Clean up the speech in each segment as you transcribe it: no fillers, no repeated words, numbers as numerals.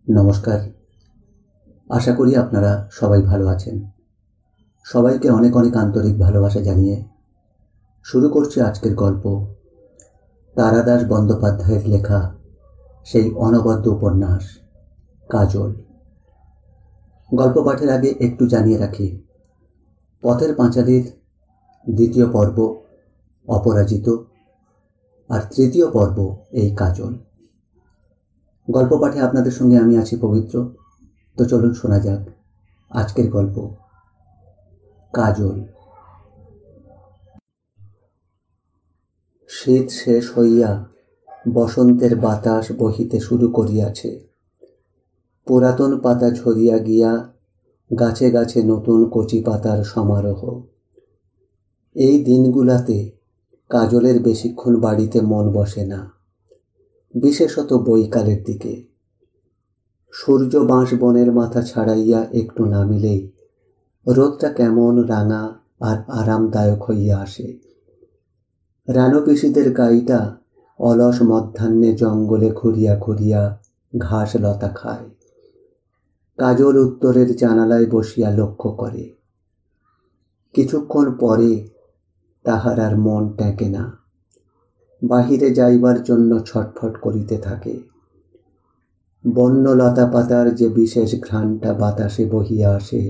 নমস্কার। আশা করি আপনারা সবাই ভালো আছেন। সবাইকে অনেক অনেক আন্তরিক ভালোবাসা জানিয়ে শুরু করছি আজকের গল্প, তারাদাস বন্দ্যোপাধ্যায়ের লেখা সেই অনবদ্য উপন্যাস কাজল। গল্প পাঠের আগে একটু জানিয়ে রাখি, পথের পাঁচালীর দ্বিতীয় পর্ব অপরাজিত আর তৃতীয় পর্ব এই কাজল। গল্প পাঠে আপনাদের সঙ্গে আমি আছি পবিত্র। তো চলুন শোনা যাক আজকের গল্প কাজল। শীত শেষ হইয়া বসন্তের বাতাস বহিতে শুরু করিয়াছে। পুরাতন পাতা ঝরিয়া গিয়া গাছে গাছে নতুন কচি পাতার সমারোহ। এই দিনগুলাতে কাজলের বেশিক্ষণ বাড়িতে মন বসে না, বিশেষত বৈকালের দিকে। সূর্য বাঁশ বনের মাথা ছাড়াইয়া একটু নামিলেই রোদটা কেমন রাঙা আর আরামদায়ক হইয়া আসে। রানু পিসিদের গাইটা অলস মধ্যাহ্নে জঙ্গলে ঘুরিয়া ঘুরিয়া ঘাস লতা খায়। কাজল উত্তরের জানালায় বসিয়া লক্ষ্য করে। কিছুক্ষণ পরে তাহার আর মন টেকে না, বাহিরে যাইবার জন্য ছটফট করিতে থাকে। বন্য লতা পাতার যে বিশেষ ঘ্রাণটা বাতাসে বহিয়া আসে,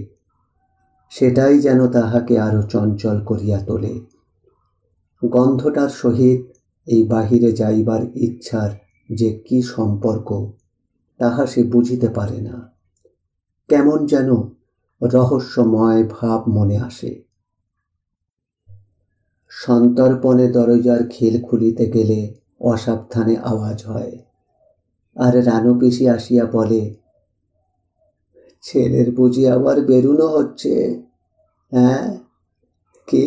সেটাই যেন তাহাকে আরো চঞ্চল করিয়া তোলে। গন্ধটার সহিত এই বাহিরে যাইবার ইচ্ছার যে কি সম্পর্ক, তাহা সে বুঝিতে পারে না। কেমন যেন রহস্যময় ভাব মনে আসে। সন্তর্পণে দরজার খিল খুলিতে গেলে অসাবধানে আওয়াজ হয়, আর রানু পিসি আসিয়া বলে, ছেলের বুঝি আবার বেরুনো হচ্ছে? হ্যাঁ, কে?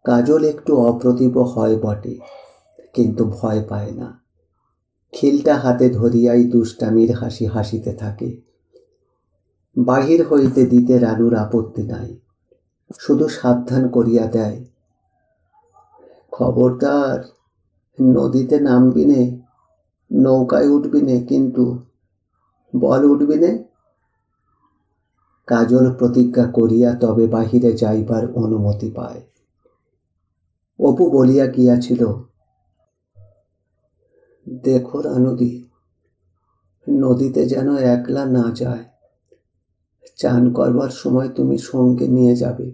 কাজল একটু অপ্রতিভ হয় বটে, কিন্তু ভয় পায় না। খিলটা হাতে ধরিয়াই দুষ্টামির হাসি হাসিতে থাকে। বাহির হইতে দিতে রানুর আপত্তি নাই, শুধু সাবধান করিয়া দেয়, খবরদার নদীতে নামবি নে, নৌকায় উঠবি নে, কিন্তু বল উঠবি নে। কাজল প্রতিজ্ঞা করিয়া তবে বাহিরে যাইবার অনুমতি পায়। অপু বলিয়া গিয়াছিল, দেখো রানুদি, নদীতে যেন একলা না যায়। চান করবার সময় তুমি সঙ্গে নিয়ে যাবে।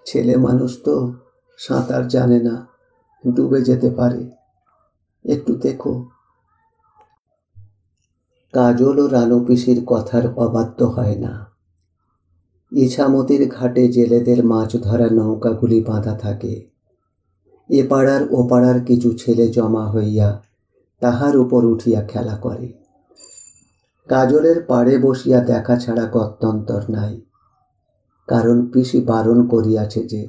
ছেলে মানুষ তো, সাঁতার জানে না, ডুবে যেতে পারে, একটু দেখো। কাজল ও রানু পিসির কথার অবাধ্য হয় না। ইছামতির ঘাটে জেলেদের মাছ ধরা নৌকাগুলি বাঁধা থাকে। এ পাড়ার ও পাড়ার কিছু ছেলে জমা হইয়া তাহার উপর উঠিয়া খেলা করে। কাজলের পাড়ে বসিয়া দেখা ছাড়া গত্যন্তর নাই, কারণ পিসি বারণ করিয়াছে যে।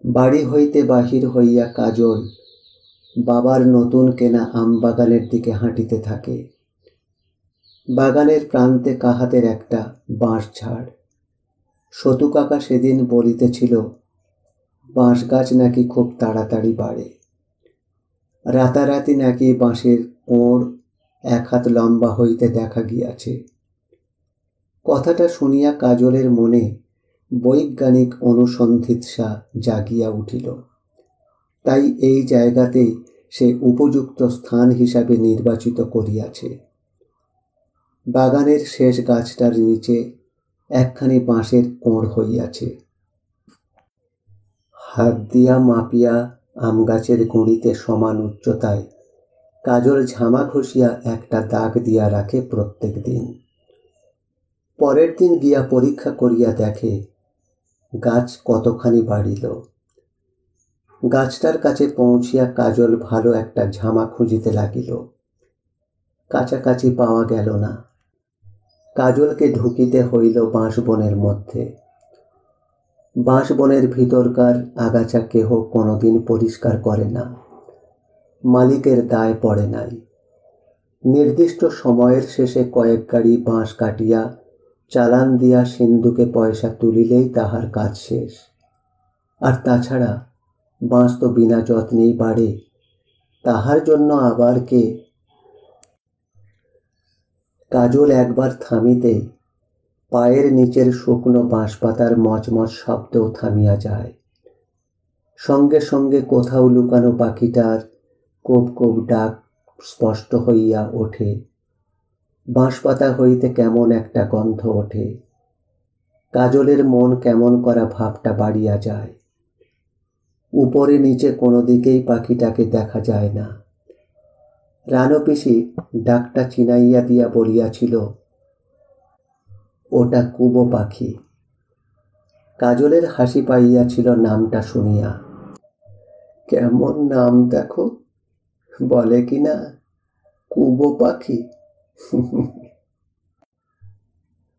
বাড়ি হইতে বাহির হইয়া কাজল বাবার নতুন কেনা আম বাগানের দিকে হাঁটিতে থাকে। বাগানের প্রান্তে কাহাতের একটা বাঁশ ঝাড়। সতু কাকা সেদিন বলিতেছিল, বাঁশ গাছ নাকি খুব তাড়াতাড়ি বাড়ে। রাতারাতি নাকি বাঁশের কোড় 1 হাত লম্বা হইতে দেখা গিয়াছে। কথাটা শুনিয়া কাজলের মনে বৈজ্ঞানিক অনুসন্ধিৎসা জাগিয়া উঠিল। তাই এই জায়গাতেই সে উপযুক্ত স্থান হিসাবে নির্বাচিত করিয়াছে। বাগানের শেষ গাছটার নিচে একখানি বাঁশের কোড় হইয়াছে। হাত দিয়া মাপিয়া আম গাছের গুঁড়িতে সমান উচ্চতায় কাজল ঝামা ঘষিয়া একটা দাগ দিয়া রাখে প্রত্যেক দিন। পরের দিন গিয়া পরীক্ষা করিয়া দেখে গাছ কতখানি বাড়িল। গাছটার কাছে পৌঁছিয়া কাজল ভালো একটা ঝামা খুঁজিতে লাগিল। কাছাকাছি পাওয়া গেল না। কাজলকে ঢুকিতে হইল বাঁশবনের মধ্যে। বাঁশবনের ভিতরকার আগাছা কেহ কোনোদিন পরিষ্কার করে না, মালিকের দায় পড়ে নাই। নির্দিষ্ট সময়ের শেষে কয়েক গাড়ি বাঁশ কাটিয়া চালান দিয়া সিন্ধুকে পয়সা তুলিলেই তাহার কাজ শেষ। আর তাছাড়া বাঁশ তো বিনা যত্নেই বাড়ে, তাহার জন্য আবার কে কাজল একবার থামিতেই পায়ের নিচের শুকনো বাঁশপাতার মচমচ শব্দও থামিয়া যায়। সঙ্গে সঙ্গে কোথাও লুকানো পাখিটার কোপ কোপ ডাক স্পষ্ট হইয়া ওঠে। বাঁশপাতা হইতে কেমন একটা গন্ধ ওঠে। কাজলের মন কেমন করা ভাবটা বাড়িয়া যায়। উপরে নিচে কোনো দিকেই পাখিটাকে দেখা যায় না। রানু পিসি ডাকটা চিনাইয়া দিয়া বলিয়াছিল, ওটা কুবো পাখি। কাজলের হাসি পাইয়াছিল নামটা শুনিয়া। কেমন নাম দেখো, বলে কিনা কুবো পাখি।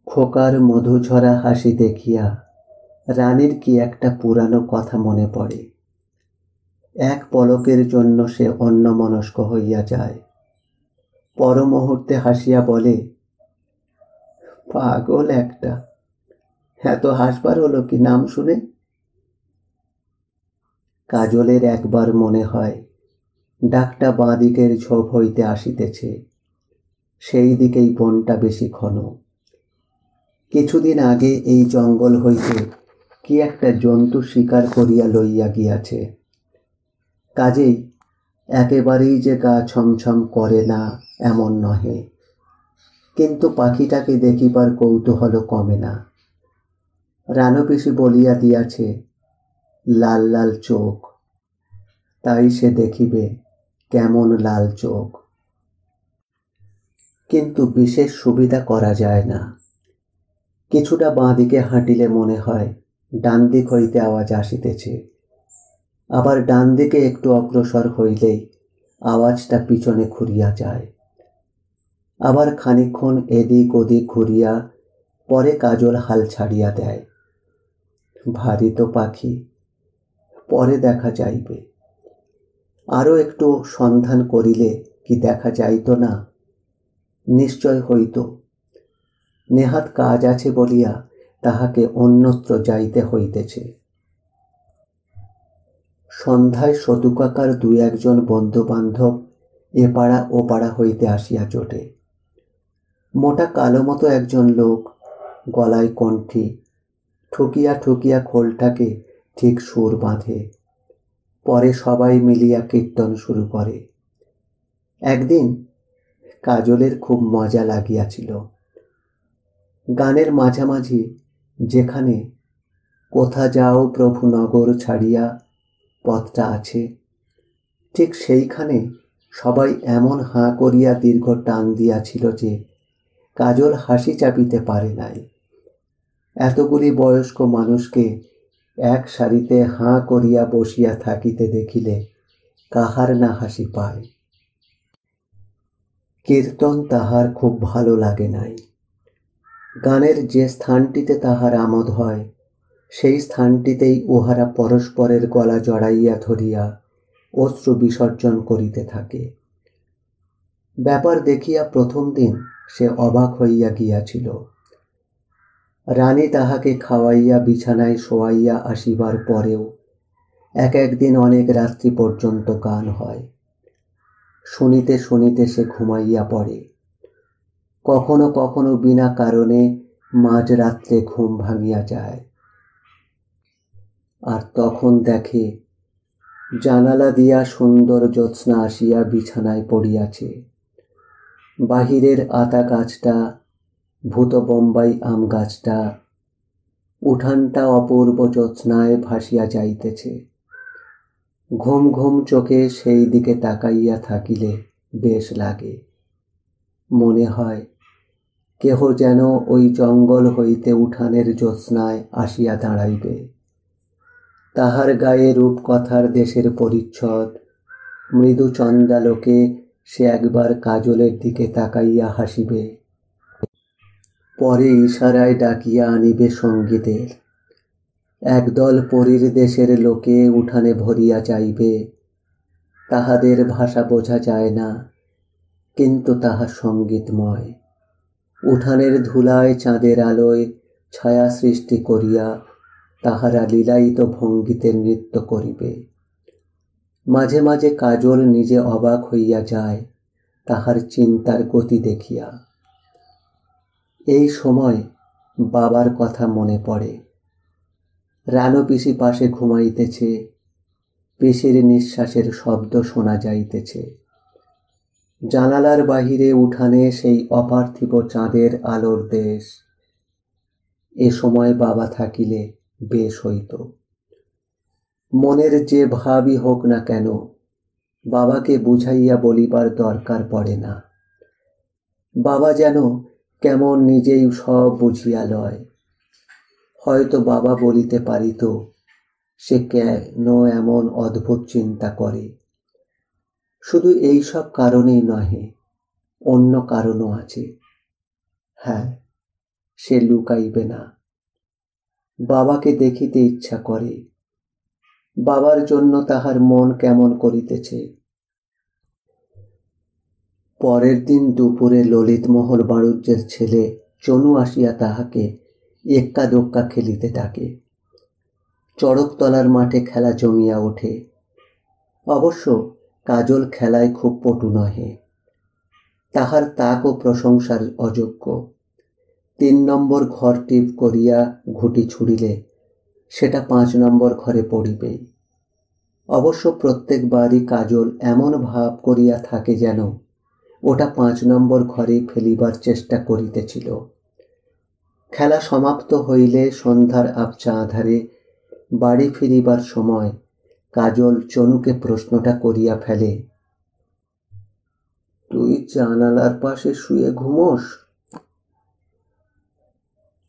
খোকার মধুঝরা হাসি দেখিয়া রানীর কি একটা পুরানো কথা মনে পড়ে। এক পলকের জন্য সে অন্যমনস্ক হইয়া যায়। পর মুহূর্তে হাসিয়া বলে, পাগল একটা, এত হাসবার হলো কি নাম শুনে? কাজলের একবার মনে হয় ডাকটা বাঁ দিকের ঝোপ হইতে আসিতেছে। সেই দিকেই বনটা বেশি ঘন। কিছুদিন আগে এই জঙ্গল হইতে কি একটা জন্তু শিকার করিয়া লইয়া গিয়াছে। কাজেই একেবারেই যে গা ছমছম করে না এমন নহে, কিন্তু পাখিটাকে দেখিবার কৌতূহল কমে না। রানু পিসি বলিয়া দিয়াছে, লাল লাল চোখ, তাই সে দেখিবে কেমন লাল চোখ। কিন্তু বিশেষ সুবিধা করা যায় না। কিছুটা বাঁ দিকে হাঁটিলে মনে হয় ডান দিক হইতে আওয়াজ আসিতেছে, আবার ডান দিকে একটু অগ্রসর হইলেই আওয়াজটা পিছনে ঘুরিয়া যায়। আবার খানিকক্ষণ এদিক ওদিক ঘুরিয়া পরে কাজল হাল ছাড়িয়া দেয়। ভারী তো পাখি, পরে দেখা যাইবে। আরও একটু সন্ধান করিলে কি দেখা যাইত না? নিশ্চয় হইত। নেহাত কাজ আছে বলিয়া তাহাকে অন্যত্র যাইতে হইতেছে। সন্ধ্যায় সতুকাকার দুই একজন বন্ধু বান্ধব এ পাড়া ও পাড়া হইতে আসিয়া জোটে। মোটা কালো মতো একজন লোক, গলায় কণ্ঠি, ঠুকিয়া ঠুকিয়া খোলটাকে ঠিক সুর বাঁধে। পরে সবাই মিলিয়া কীর্তন শুরু করে। একদিন কাজলের খুব মজা লাগিয়াছিল। গানের মাঝামাঝি যেখানে কোথা যাও প্রভু নগর ছাড়িয়া পথটা আছে, ঠিক সেইখানে সবাই এমন হাঁ করিয়া দীর্ঘ টান দিয়াছিল যে কাজল হাসি চাপিতে পারে নাই। এতগুলি বয়স্ক মানুষকে এক সারিতে হাঁ করিয়া বসিয়া থাকিতে দেখিলে কাহার না হাসি পায়। কীর্তন তাহার খুব ভালো লাগে নাই। গানের যে স্থানটিতে তাহার আমোদ হয় সেই স্থানটিতেই উহারা পরস্পরের গলা জড়াইয়া ধরিয়া অশ্রু বিসর্জন করিতে থাকে। ব্যাপার দেখিয়া প্রথম দিন সে অবাক হইয়া গিয়াছিল। রানী তাহাকে খাওয়াইয়া বিছানায় শোয়াইয়া আসিবার পরেও এক একদিন অনেক রাত্রি পর্যন্ত গান হয়। শুনিতে শুনিতে সে ঘুমাইয়া পড়ে। কখনো কখনো বিনা কারণে মাঝরাত্রে ঘুম ভাঙিয়া যায়। আর তখন দেখে জানালা দিয়া সুন্দর জ্যোৎস্না আসিয়া বিছানায় পড়িয়াছে। বাহিরের আতা গাছটা, ভূত বোম্বাই আম গাছটা, উঠানটা অপূর্ব জ্যোৎস্নায় ভাসিয়া যাইতেছে। ঘুম ঘুম চোখে সেই দিকে তাকাইয়া থাকিলে বেশ লাগে। মনে হয় কেহ যেন ওই জঙ্গল হইতে উঠানের জ্যোৎস্নায় আসিয়া দাঁড়াইবে। তাহার গায়ে রূপকথার দেশের পরিচ্ছদ, মৃদু চন্দ্রালোকে সে একবার কাজলের দিকে তাকাইয়া হাসিবে। পরে ইশারায় ডাকিয়া আনিবে সঙ্গীদের। একদল পরীর দেশের লোকে উঠানে ভরিয়া যাইবে। তাহাদের ভাষা বোঝা যায় না, কিন্তু তাহা সঙ্গীতময়। উঠানের ধুলায় চাঁদের আলোয় ছায়া সৃষ্টি করিয়া তাহারা লীলায়িত ভঙ্গিতে নৃত্য করিবে। মাঝে মাঝে কাজল নিজে অবাক হইয়া যায় তাহার চিন্তার গতি দেখিয়া। এই সময় বাবার কথা মনে পড়ে। রানু পিসি পাশে ঘুমাইতেছে, পিসির নিঃশ্বাসের শব্দ শোনা যাইতেছে। জানালার বাহিরে উঠানে সেই অপার্থিব চাঁদের আলোর দেশ। এ সময় বাবা থাকিলে বেশ হইত। মনের যে ভাবই হোক না কেন, বাবাকে বুঝাইয়া বলিবার দরকার পড়ে না। বাবা যেন কেমন নিজেই সব বুঝিয়া লয়। হয়তো বাবা বলিতে পারিত সে কেন এমন অদ্ভুত চিন্তা করে। শুধু এই সব কারণেই নহে, অন্য কারণও আছে। হ্যাঁ, সে লুকাইবে না। বাবাকে দেখিতে ইচ্ছা করে। বাবার জন্য তাহার মন কেমন করিতেছে। পরের দিন দুপুরে ললিতমোহন বাড়ুজ্যের ছেলে চনু আসিয়া তাহাকে এক্কা দোক্কা খেলিতে ডাকে। চড়কতলার মাঠে খেলা জমিয়া ওঠে। অবশ্য কাজল খেলায় খুব পটু নহে। তাহার তাকও প্রশংসার অযোগ্য। 3 নম্বর ঘর টিপ করিয়া ঘুঁটি ছুড়িলে সেটা 5 নম্বর ঘরে পড়িবেই। অবশ্য প্রত্যেকবারই কাজল এমন ভাব করিয়া থাকে যেন ওটা 5 নম্বর ঘরে ফেলিবার চেষ্টা করিতেছিল। খেলা সমাপ্ত হইলে সন্ধ্যার আবছা আঁধারে বাড়ি ফিরিবার সময় কাজল চনুকে প্রশ্নটা করিয়া ফেলে, তুই জানালার পাশে শুয়ে ঘুমোস?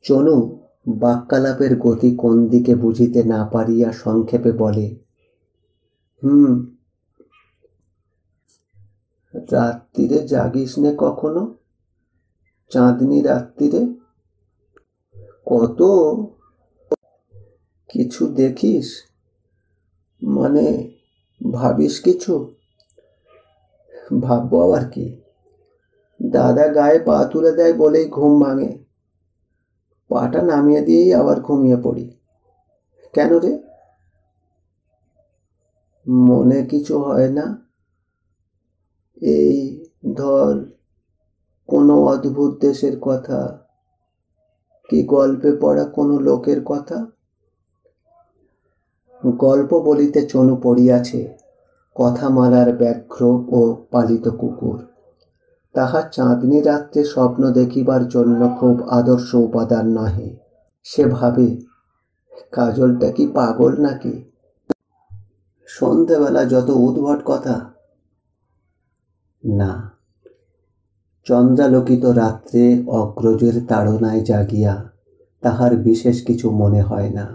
চনু বাক্যালাপের গতি কোন দিকে বুঝিতে না পারিয়া সংক্ষেপে বলে, রাত্রিরে জাগিস নে কখনো? চাঁদনি রাত্রিরে কত কিছু দেখিস, মানে ভাবিস কিছু? ভাববো আবার কি, দাদা গায়ে পা তুলে দেয় বলেই ঘুম ভাঙে। পাটা নামিয়ে দিয়েই আবার ঘুমিয়ে পড়ি। কেন রে, মনে কিছু হয় না? এই ধর কোনো অদ্ভুত দেশের কথা, কি গল্পে পড়া কোনো লোকের কথা? গল্প বলিতে চনু পড়িয়াছে কথামালার ব্যাঘ্র ও পালিত কুকুর। তাহা চাঁদনি রাত্রে স্বপ্ন দেখিবার জন্য খুব আদর্শ উপাদান নহে। সে ভাবে, কাজলটা কি পাগল নাকি? সন্ধেবেলা যত উদ্ভট কথা। না, চন্দ্রালোকিত রাত্রে অগ্রজের তাড়নায় জাগিয়া তাহার বিশেষ কিছু মনে হয় না।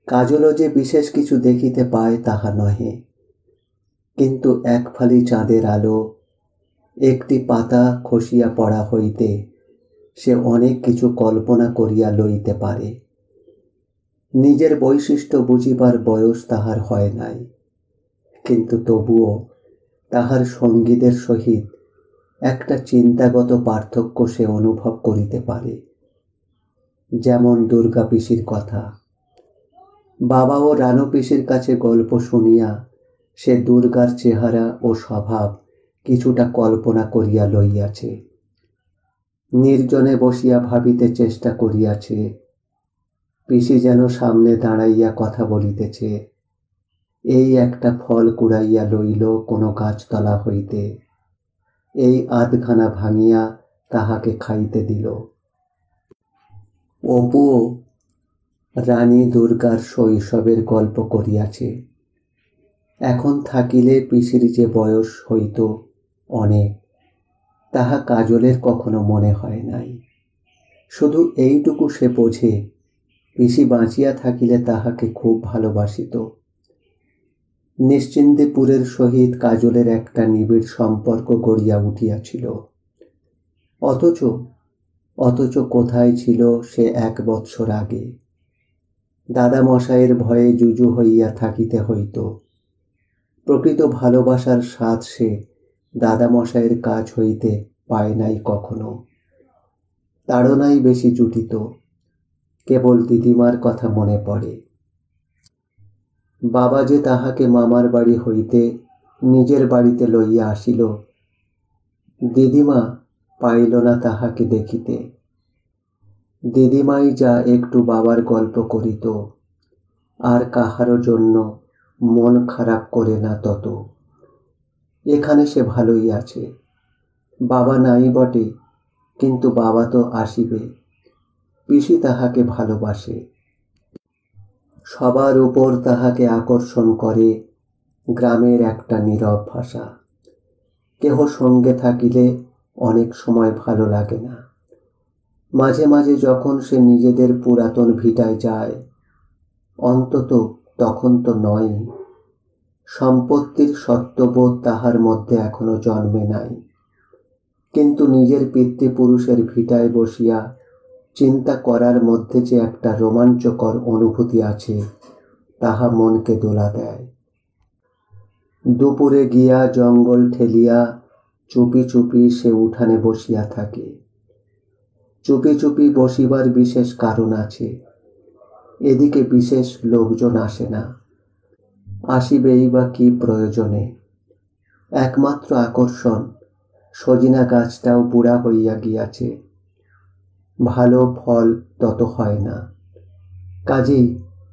কাজলও যে বিশেষ কিছু দেখিতে পায় তাহা নহে, কিন্তু এক ফালি চাঁদের আলো, একটি পাতা খসিয়া পড়া হইতে সে অনেক কিছু কল্পনা করিয়া লইতে পারে। নিজের বৈশিষ্ট্য বুঝিবার বয়স তাহার হয় নাই, কিন্তু তবুও তাহার সঙ্গীদের সহিত একটা চিন্তাগত পার্থক্য সে অনুভব করিতে পারে। যেমন দুর্গা পিসির কথা। বাবা ও রানু পিসির কাছে গল্প শুনিয়া সে দুর্গার চেহারা ও স্বভাব কিছুটা কল্পনা করিয়া লইয়াছে। নির্জনে বসিয়া ভাবিতে চেষ্টা করিয়াছে। পিসি যেন সামনে দাঁড়াইয়া কথা বলিতেছে। এই একটা ফল কুড়াইয়া লইল কোনো গাছতলা হইতে, এই আধখানা ভাঙিয়া তাহাকে খাইতে দিল। অপুও রানী দুর্গার শৈশবের গল্প করিয়াছে। এখন থাকিলে পিসির যে বয়স হইত অনেক, তাহা কাজলের কখনো মনে হয় নাই। শুধু এইটুকু সে বোঝে, পিসি বাঁচিয়া থাকিলে তাহাকে খুব ভালোবাসিত। নিশ্চিন্দিপুরের সহিত কাজলের একটা নিবিড় সম্পর্ক গড়িয়া উঠিয়াছিল। অথচ কোথায় ছিল সে 1 বৎসর আগে? দাদামশাইয়ের ভয়ে জুজু হইয়া থাকিতে হইত। প্রকৃত ভালোবাসার স্বাদ সে দাদামশাইয়ের কাছ হইতে পায় নাই কখনো। তাড়নাই বেশি জুটিত। কেবল দিদিমার কথা মনে পড়ে। বাবা যে তাহাকে মামার বাড়ি হইতে নিজের বাড়িতে লইয়া আসিল, দিদিমা পাইল না তাহাকে দেখিতে। দিদিমাই যা একটু বাবার গল্প করিত, আর কাহারও জন্য মন খারাপ করে না তত। এখানে সে ভালোই আছে। বাবা নাই বটে, কিন্তু বাবা তো আসিবে। পিসি তাহাকে ভালোবাসে। সবার উপর তাহাকে আকর্ষণ করে গ্রামের একটা নীরব ভাষা। কেহ সঙ্গে থাকিলে অনেক সময় ভালো লাগে না। মাঝে মাঝে যখন সে নিজেদের পুরাতন ভিটায় যায়, অন্তত তখন তো নয়। সম্পত্তির সত্যবোধ তাহার মধ্যে এখনো জন্মে নাই, কিন্তু নিজের পিতৃপুরুষের ভিটায় বসিয়া চিন্তা করার মধ্যে যে একটা রোমাঞ্চকর অনুভূতি আছে, তাহা মনকে দোলা দেয়। দুপুরে গিয়া জঙ্গল ঠেলিয়া চুপি চুপি সে উঠানে বসিয়া থাকে। চুপি চুপি বসিবার বিশেষ কারণ আছে। এদিকে বিশেষ লোকজন আসে না, আসিবেই বা কি প্রয়োজনে? একমাত্র আকর্ষণ, সজিনা গাছটাও বুড়া হইয়া গিয়াছে, ভালো ফল তত হয় না। কাজেই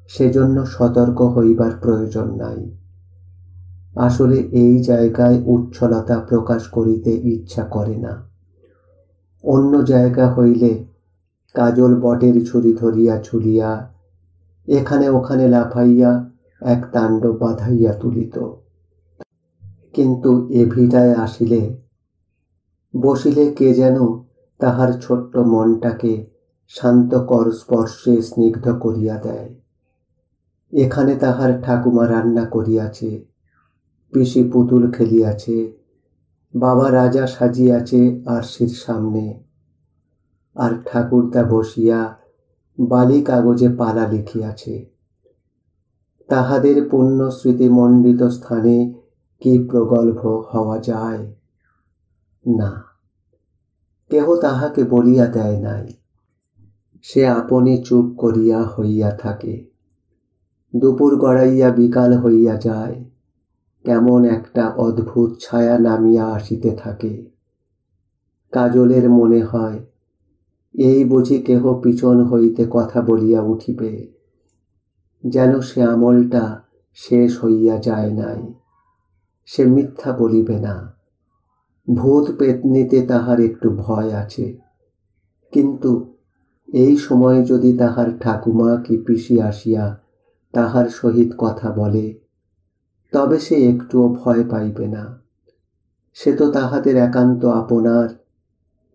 সেজন্য সতর্ক হইবার প্রয়োজন নাই। আসলে এই জায়গায় উচ্ছলতা প্রকাশ করিতে ইচ্ছা করে না। অন্য জায়গা হইলে কাজল বটের ঝুড়ি ধরিয়া ঝুলিয়া এখানে ওখানে লাফাইয়া এক তাণ্ডব বাঁধাইয়া তুলিত। কিন্তু এ ভিটায় আসিলে বসিলে কে যেন তাহার ছোট্ট মনটাকে শান্তকর স্পর্শে স্নিগ্ধ করিয়া দেয়। এখানে তাহার ঠাকুমা রান্না করিয়াছে, পিসি পুতুল খেলিয়াছে, বাবা রাজা সাজিয়াছে আরশির সামনে, আর ঠাকুরদা বসিয়া বালি কাগজে পালা লিখিয়াছে। তাহাদের পুণ্য স্মৃতিমণ্ডিত স্থানে কি প্রগল্ভ হওয়া যায়? না, কেহ তাহাকে বলিয়া দেয় নাই। সে আপনি চুপ করিয়া হইয়া থাকে। দুপুর গড়াইয়া বিকাল হইয়া যায়, কেমন একটা অদ্ভুত ছায়া নামিয়া আসিতে থাকে। কাজলের মনে হয় এই বুঝি কেহ পিছন হইতে কথা বলিয়া উঠিবে, যেন সে আমলটা শেষ হইয়া যায় নাই। সে মিথ্যা বলিবে না। ভূত পেতনিতে তাহার একটু ভয় আছে, কিন্তু এই সময় যদি তাহার ঠাকুমা কি পিসি আসিয়া তাহার সহিত কথা বলে, তবে সে একটুও ভয় পাইবে না। সে তো তাহাদের একান্ত আপনার,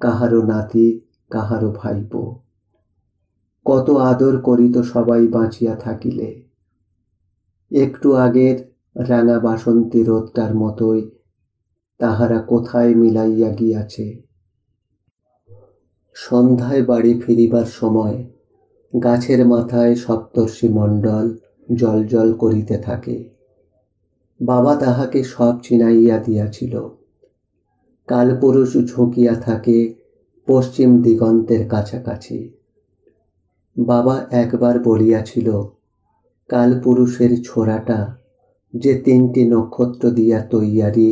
কাহারও নাতি, কাহারও ভাইপো। কত আদর করিত সবাই বাঁচিয়া থাকিলে। একটু আগের রাঙা বাসন্তী রোদটার মতোই তাহারা কোথায় মিলাইয়া গিয়াছে। সন্ধ্যায় বাড়ি ফিরিবার সময় গাছের মাথায় সপ্তর্ষি মণ্ডল জল জল করিতে থাকে। বাবা তাহাকে সব চিনাইয়া দিয়াছিল। কালপুরুষ ঝুঁকিয়া থাকে পশ্চিম দিগন্তের কাছাকাছি। বাবা একবার বলিয়াছিল, কালপুরুষের ছোরাটা যে 3টি নক্ষত্র দিয়া তৈয়ারি,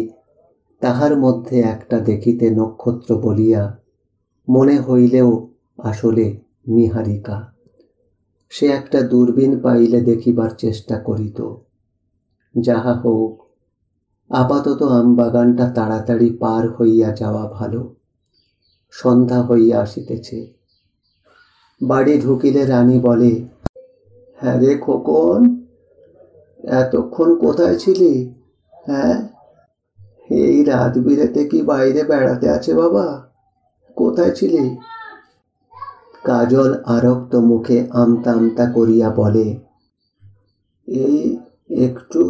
তাহার মধ্যে একটা দেখিতে নক্ষত্র বলিয়া মনে হইলেও আসলে নীহারিকা। সে একটা দূরবীন পাইলে দেখিবার চেষ্টা করিত। যাহা হোক, আপাতত আমবাগানটা তাড়াতাড়ি পার হইয়া যাওয়া ভালো। সন্ধ্যা হইয়া আসিতেছে। বাড়ি ঢুকিলে রানী বলে, হ্যাঁ রে খোকন, এতক্ষণ কোথায় ছিলি? হ্যাঁ, এই রাত বিরেতে কি বাইরে বেড়াতে আছে বাবা? কোথায় ছিলি? কাজল আরক্ত মুখে আমতা আমতা করিয়া বলে, এই একটু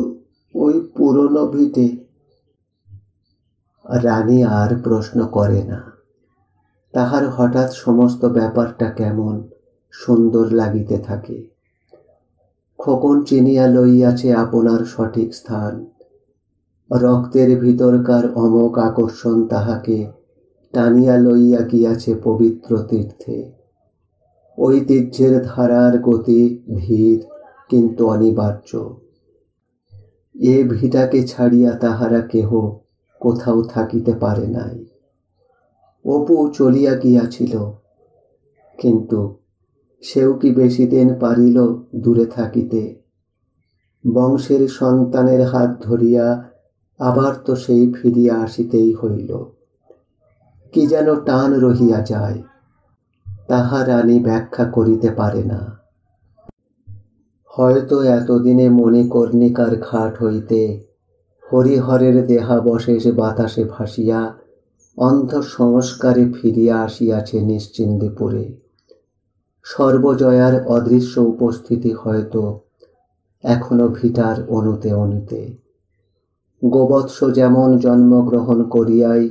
ওই পুরনো ভিটে। রানী আর প্রশ্ন করে না। তাহার হঠাৎ সমস্ত ব্যাপারটা কেমন সুন্দর লাগিতে থাকে। খোকন চিনিয়া লইয়াছে আপনার সঠিক স্থান। রক্তের ভিতরকার অমোঘ আকর্ষণ তাহাকে টানিয়া লইয়া গিয়াছে পবিত্র তীর্থে। ঐতিহ্যের ধারার গতি ধীর কিন্তু অনিবার্য। এ ভিটাকে ছাড়িয়া তাহারা কেহ কোথাও থাকিতে পারে নাই। অপু চলিয়া গিয়াছিল, কিন্তু সেও কি বেশি দিন পারিল দূরে থাকিতে? বংশের সন্তানের হাত ধরিয়া আবার তো সেই ফিরিয়া আসিতেই হইল। কি যেন টান রহিয়া যায়, তাহা রানী ব্যাখ্যা করিতে পারে না। হয়তো এতদিনে মণিকর্ণিকার ঘাট হইতে হরিহরের দেহাবশেষ বাতাসে ভাসিয়া অন্ধ সংস্কারে ফিরিয়া আসিয়াছে নিশ্চিন্দিপুরে। সর্বজয়ার অদৃশ্য উপস্থিতি হয়তো এখনো ভিটার অনুতে অনুতে। গোবৎস যেমন জন্মগ্রহণ করিয়াই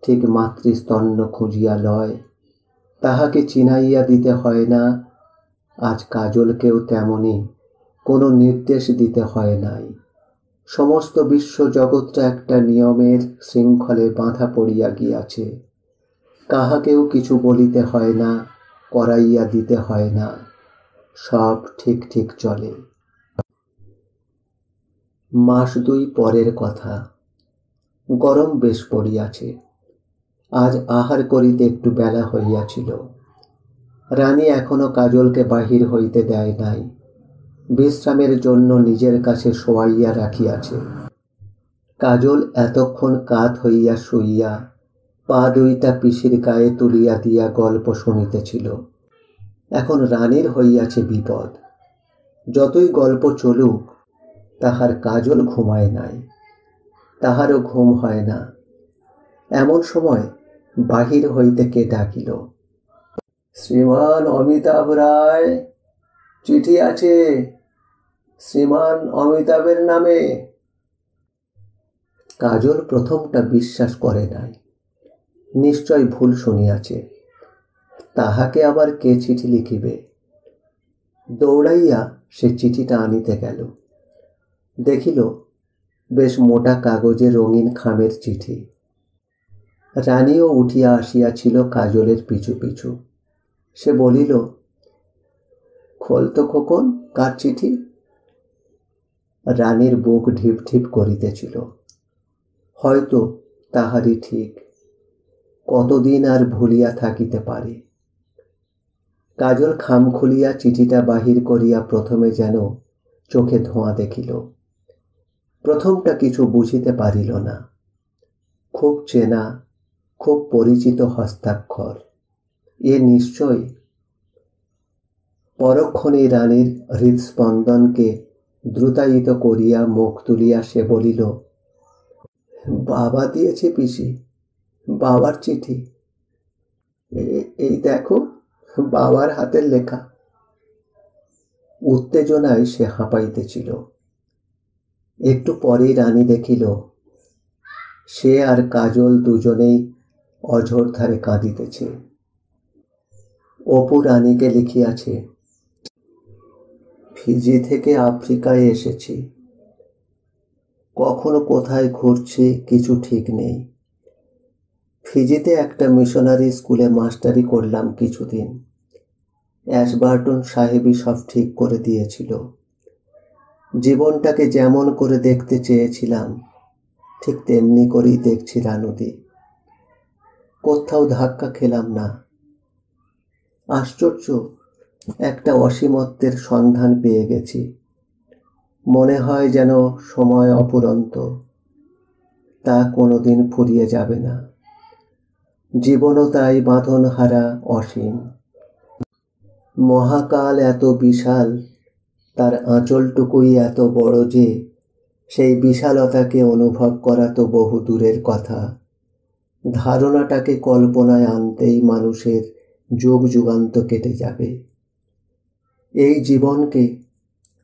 ঠিক মাতৃস্তন্য খুঁজিয়া লয়, তাহাকে চিনাইয়া দিতে হয় না। আজ কাজলকেও তেমনি কোনো নির্দেশ দিতে হয় নাই। সমস্ত বিশ্ব জগৎটা একটা নিয়মের শৃঙ্খলে বাঁধা পড়িয়া গিয়াছে। কাহাকেও কিছু বলিতে হয় না, করাইয়া দিতে হয় না, সব ঠিক ঠিক চলে। মাস 2 পরের কথা। গরম বেশ পড়িয়াছে। আজ আহার করিতে একটু বেলা হইয়াছিল। রানী এখনো কাজলকে বাহির হইতে দেয় নাই। বিশ্রামের জন্য নিজের কাছে শোয়াইয়া রাখিয়াছে। কাজল এতক্ষণ কাত হইয়া শুইয়া পা 2টা পিসির গায়ে তুলিয়া দিয়া গল্প শুনিতেছিল। এখন রানীর হইয়াছে বিপদ। যতই গল্প চলুক, তাহার কাজল ঘুমায় নাই, তাহারও ঘুম হয় না। এমন সময় বাহির হইতে কে ডাকিল, শ্রীমান অমিতাভ রায়, চিঠি আছে, শ্রীমান অমিতাভের নামে। কাজল প্রথমটা বিশ্বাস করে নাই, নিশ্চয় ভুল শুনিয়াছে। তাহাকে আবার কে চিঠি লিখিবে? দৌড়াইয়া সে চিঠিটা আনিতে গেল। দেখিল বেশ মোটা কাগজে রঙিন খামের চিঠি। রানীও উঠিয়া আসিয়াছিল কাজলের পিছু পিছু। সে বলিল, খোল তো খোকন, কার চিঠি? রানীর বুক ঢিপ ঢিপ করিতেছিল। হয়তো তাহারই ঠিক। কতদিন আর ভুলিয়া থাকিতে পারে? কাজল খাম খুলিয়া চিঠিটা বাহির করিয়া প্রথমে যেন চোখে ধোঁয়া দেখিল। প্রথমটা কিছু বুঝিতে পারিল না। খুব চেনা, খুব পরিচিত হস্তাক্ষর। এ নিশ্চয়। পরক্ষণে রানীর হৃৎস্পন্দনকে দ্রুতায়িত করিয়া মুখ তুলিয়া সে বলিল, বাবা দিয়েছে পিসি, বাবার চিঠি। এই দেখো, বাবার হাতের লেখা। উত্তেজনায় সে হাঁপাইতেছিল। একটু পরেই রানী দেখিল সে আর কাজল দুজনেই অঝোর ধারে কাঁদিতেছে। অপু রানীকে লিখিয়াছে, ফিজি থেকে আফ্রিকায় এসেছি। কখনো কোথায় ঘুরছি কিছু ঠিক নেই। ফিজিতে একটা মিশনারি স্কুলে মাস্টারি করলাম কিছুদিন। অ্যাশবার্টন সাহেবই সব ঠিক করে দিয়েছিল। জীবনটাকে যেমন করে দেখতে চেয়েছিলাম ঠিক তেমনি করেই দেখছি রানুদি। কোথাও ধাক্কা খেলাম না। আশ্চর্য, একটা অসীমত্বের সন্ধান পেয়ে গেছি। মনে হয় যেন সময় অফুরন্ত, তা কোনোদিন ফুরিয়ে যাবে না। জীবনও তাই বাঁধনহারা, অসীম। মহাকাল এত বিশাল, তার আঁচলটুকুই এত বড় যে সেই বিশালতাকে অনুভব করা তো বহু দূরের কথা। ধারণাটাকে কল্পনায় আনতেই মানুষের যুগ যুগান্ত কেটে যাবে। এই জীবনকে,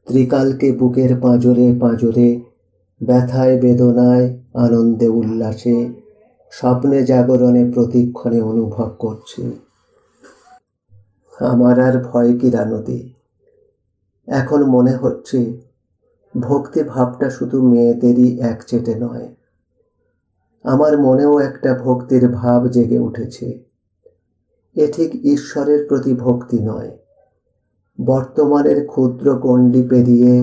ত্রিকালকে বুকের পাঁজরে পাঁজরে, ব্যথায় বেদনায়, আনন্দে উল্লাসে, স্বপ্নে জাগরণে প্রতিক্ষণে অনুভব করছি। আমার আর ভয় কি রানুদি? এখন মনে হচ্ছে ভক্তি ভাবটা শুধু মেয়েদেরই একচেটে নয়। আমার মনেও একটা ভক্তির ভাব জেগে উঠেছে। এ ঠিক ঈশ্বরের প্রতি ভক্তি নয়, বর্তমানের ক্ষুদ্র গণ্ডি পেরিয়ে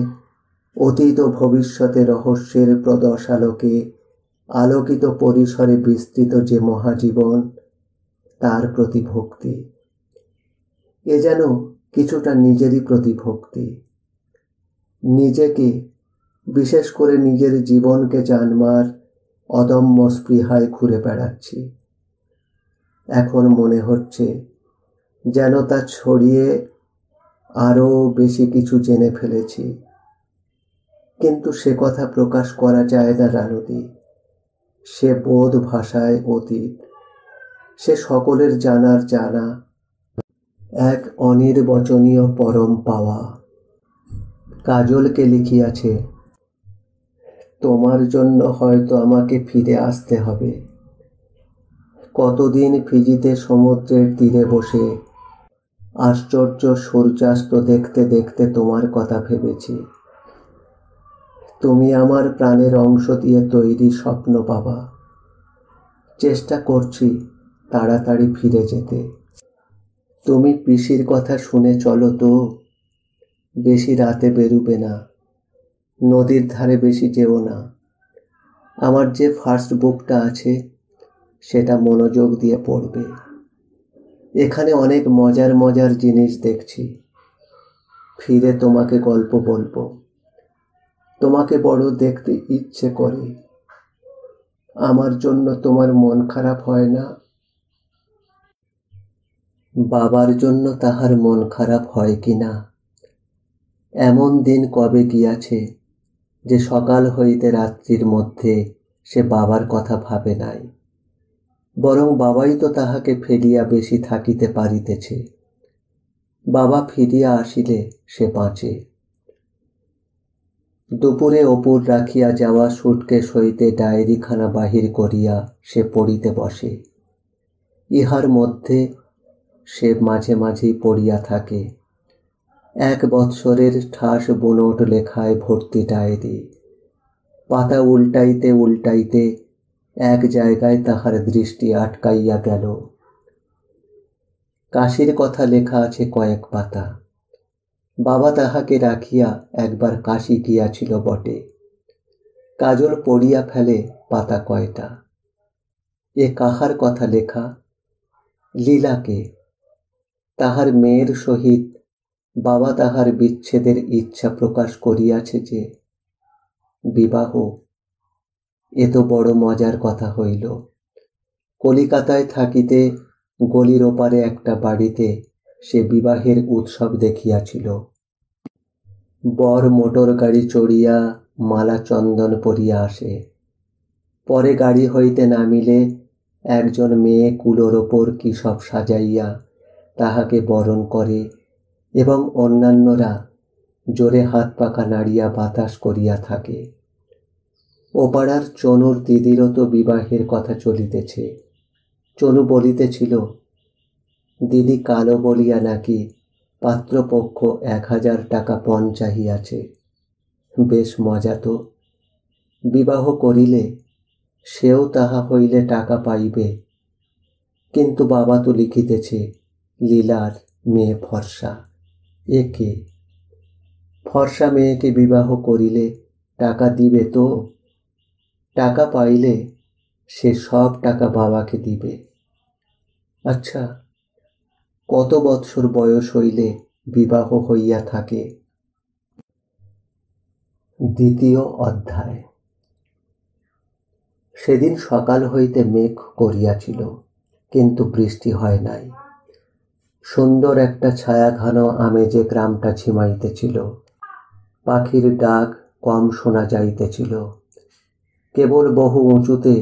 অতীত ও ভবিষ্যতে রহস্যের প্রদশালোকে আলোকিত পরিসরে বিস্তৃত যে মহাজীবন, তার প্রতি ভক্তি। এ যেন কিছুটা নিজেরই প্রতি ভক্তি। নিজেকে, বিশেষ করে নিজের জীবনকে জানবার অদম্য স্পৃহায় ঘুরে বেড়াচ্ছি। এখন মনে হচ্ছে যেন তা ছড়িয়ে আরও বেশি কিছু জেনে ফেলেছি, কিন্তু সে কথা প্রকাশ করা যায় না রানুদি। সে বোধ ভাষায় অতীত, সে সকলের জানার জানা, এক অনির্বচনীয় পরম পাওয়া। কাজলকে লিখিয়াছে, তোমার জন্য হয়তো আমাকে ফিরে আসতে হবে। কতদিন ফিজিতে সমুদ্রের তীরে বসে আশ্চর্য সূর্যাস্ত দেখতে দেখতে তোমার কথা ভেবেছি। তুমি আমার প্রাণের অংশ দিয়ে তৈরি স্বপ্ন পাবা। চেষ্টা করছি তাড়াতাড়ি ফিরে যেতে। তুমি পিসির কথা শুনে চলো তো। বেশি রাতে বেরুবে না, নদীর ধারে বেশি যেও না। আমার যে ফার্স্ট বুকটা আছে সেটা মনোযোগ দিয়ে পড়বে। এখানে অনেক মজার মজার জিনিস দেখছি। ফিরে তোমাকে গল্প বলবো। তোমাকে বড় দেখতে ইচ্ছে করে। আমার জন্য তোমার মন খারাপ হয় না? বাবার জন্য তাহার মন খারাপ হয় কি না? এমন দিন কবে গিয়াছে যে সকাল হইতে রাত্রির মধ্যে সে বাবার কথা ভাবে নাই, বরং বাবাই তো তাহাকে ফেলিয়া বেশি থাকিতে পারিতেছে। বাবা ফিরিয়া আসিলে সে বাঁচে। দুপুরে অপুর রাখিয়া যাওয়া সুটকেস হইতে ডায়েরিখানা বাহির করিয়া সে পড়িতে বসে। ইহার মধ্যে সে মাঝে মাঝেই পড়িয়া থাকে। 1 বৎসরের ঠাস বুনোট লেখায় ভর্তি ডায়েরি। পাতা উল্টাইতে উল্টাইতে এক জায়গায় তাহার দৃষ্টি আটকাইয়া গেল। কাশীর কথা লেখা আছে কয়েক পাতা। বাবা তাহাকে রাখিয়া একবার কাশী গিয়াছিল বটে। কাজল পড়িয়া ফেলে পাতা কয়টা। এ কাহার কথা লেখা? লীলাকে। তাহার মেয়ের সহিত বাবা তাহার বিচ্ছেদের ইচ্ছা প্রকাশ করিয়াছে যে। বিবাহ, এ তো বড় মজার কথা হইল। কলিকাতায় থাকিতে গলির ওপারে একটা বাড়িতে সে বিবাহের উৎসব দেখিয়াছিল। বর মোটর গাড়ি চড়িয়া মালা চন্দন পরিয়া আসে। পরে গাড়ি হইতে নামিলে একজন মেয়ে কুলোর ওপর কি সব সাজাইয়া তাহাকে বরণ করে এবং অন্যান্যরা জোরে হাত পাকা নাড়িয়া বাতাস করিয়া থাকে। ওপাড়ার চনুর দিদিরও তো বিবাহের কথা চলিতেছে। চনু বলিতেছিল, দিদি কালো বলিয়া নাকি পাত্রপক্ষ 1000 টাকা পণ চাহিয়াছে। বেশ মজা তো। বিবাহ করিলে সেও তাহা হইলে টাকা পাইবে। কিন্তু বাবা তো লিখিতেছে লীলার মেয়ে ফর্সা। এ কে? ফর্সা মেয়েকে বিবাহ করিলে টাকা দিবে তো? টাকা পাইলে সে সব টাকা বাবাকে দিবে। আচ্ছা, কত বৎসর বয়স হইলে বিবাহ হইয়া থাকে? 2য় অধ্যায়। সেদিন সকাল হইতে মেঘ করিয়াছিল, কিন্তু বৃষ্টি হয় নাই। সুন্দর একটা ছায়াঘন আমেজে গ্রামটা ঝিমাইতেছিল। পাখির ডাক কম শোনা যাইতেছিল। কেবল বহু উঁচুতে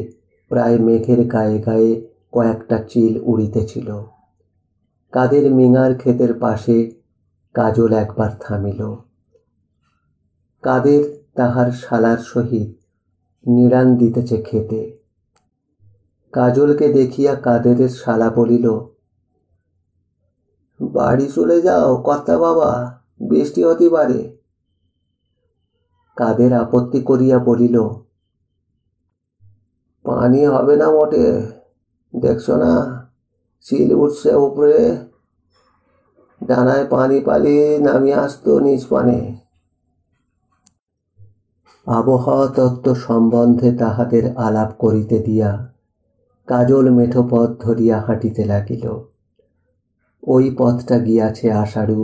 প্রায় মেঘের গায়ে গায়ে কয়েকটা চিল উড়িতেছিল। কাদের মিঙার ক্ষেতের পাশে কাজল একবার থামিল। কাদের তাহার শালার সহিত নিড়ান দিতেছে খেতে। কাজলকে দেখিয়া কাদেরের শালা বলিল, বাড়ি চলে যাও কর্তা বাবা, বৃষ্টি হতে পারে। কাদের আপত্তি করিয়া বলিল, পানি হবে না মোটে, দেখছো না চিল উঠছে উপরে। ডানায় পানি পালি নামিয়ে আসতো নিজ পানে। আবহাওয়া তত্ত্ব সম্বন্ধে তাহাদের আলাপ করিতে দিয়া কাজল মেঠো পথ ধরিয়া হাঁটিতে লাগিল। ওই পথটা গিয়াছে আষাঢ়ু,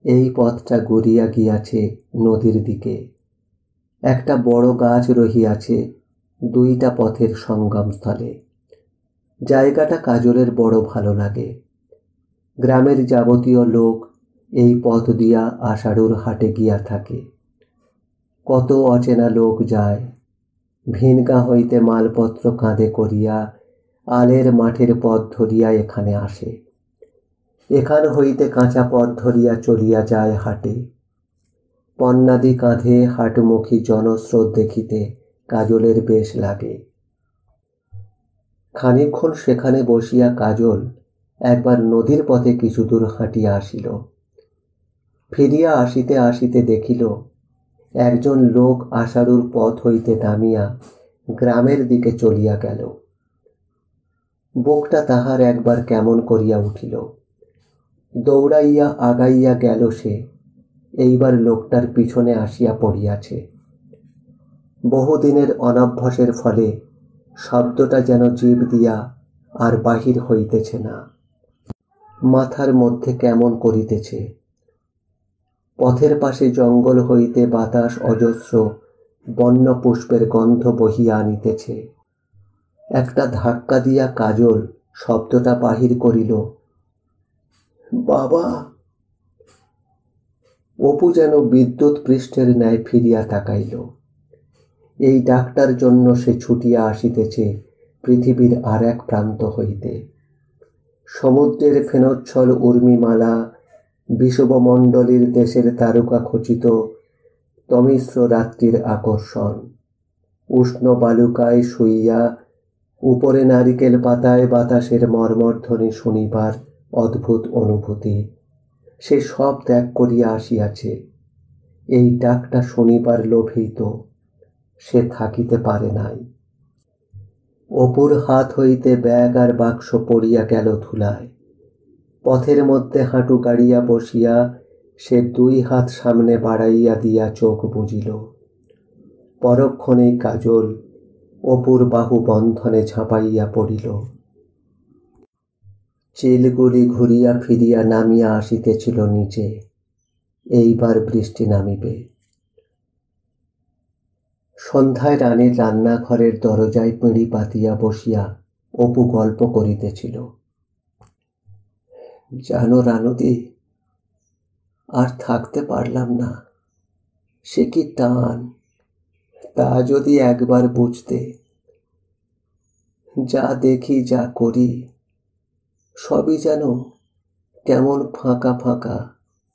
এই পথটা গড়িয়া গিয়াছে নদীর দিকে। একটা বড় গাছ রহিয়াছে দুইটা পথের সঙ্গমস্থলে। জায়গাটা কাজলের বড় ভালো লাগে। গ্রামের যাবতীয় লোক এই পথ দিয়া আষাঢ়ুর হাটে গিয়া থাকে। কত অচেনা লোক যায়। ভিনগা হইতে মালপত্র কাঁধে করিয়া আলের মাঠের পথ ধরিয়া এখানে আসে। এখান হইতে কাঁচা পথ ধরিয়া চলিয়া যায় হাটে। পণ্যাদি কাঁধে হাটমুখী জনস্রোত দেখিতে কাজলের বেশ লাগে। খানিকক্ষণ সেখানে বসিয়া কাজল একবার নদীর পথে কিছু দূর হাঁটিয়া আসিল। ফিরিয়া আসিতে আসিতে দেখিল একজন লোক আষাঢ়ুর পথ হইতে নামিয়া গ্রামের দিকে চলিয়া গেল। বুকটা তাহার একবার কেমন করিয়া উঠিল। দৌড়াইয়া আগাইয়া গেল সে। এইবার লোকটার পিছনে আসিয়া পড়িয়াছে। বহুদিনের অনভ্যাসের ফলে শব্দটা যেন জিভ দিয়া আর বাহির হইতেছে না। মাথার মধ্যে কেমন করিতেছে। পথের পাশে জঙ্গল হইতে বাতাস অজস্র বন্য পুষ্পের গন্ধ বহিয়া আনিতেছে। একটা ধাক্কা দিয়া কাজল শব্দটা বাহির করিল, বাবা। অপু যেন বিদ্যুৎ পৃষ্ঠের ন্যায় ফিরিয়া তাকাইল। এই ডাকটার জন্য সে ছুটিয়া আসিতেছে পৃথিবীর আর এক প্রান্ত হইতে। সমুদ্রের ফেনোচ্ছল উর্মিমালা, বিষুবমণ্ডলীর দেশের তারকা খচিত তমিশ্র রাত্রির আকর্ষণ। উষ্ণ বালুকায় শুইয়া উপরে নারিকেল পাতায় বাতাসের মর্মধ্বনি শুনিবার অদ্ভুত অনুভূতি সে সব ত্যাগ করিয়া আসিয়াছে। এই ডাকটা শুনিবার লোভেই তো সে থাকিতে পারে নাই। অপুর হাত হইতে ব্যাগ আর বাক্স পড়িয়া গেল ধুলায়। পথের মধ্যে হাঁটু গাড়িয়া বসিয়া সে দুই হাত সামনে বাড়াইয়া দিয়া চোখ বুজিল। পরক্ষণেই কাজল অপুর বাহু বন্ধনে ঝাঁপাইয়া পড়িল। চিলগুলি ঘুরিয়া ফিরিয়া নামিয়া আসিতেছিল নিচে। এইবার বৃষ্টি নামিবে। সন্ধ্যায় রানীর রান্নাঘরের দরজায় পিঁড়ি পাতিয়া বসিয়া অপু গল্প করিতেছিল। জানো রানুদি, আর থাকতে পারলাম না। সে কি টান, তা যদি একবার বুঝতে। যা দেখি, যা করি, সবই যেন কেমন ফাঁকা ফাঁকা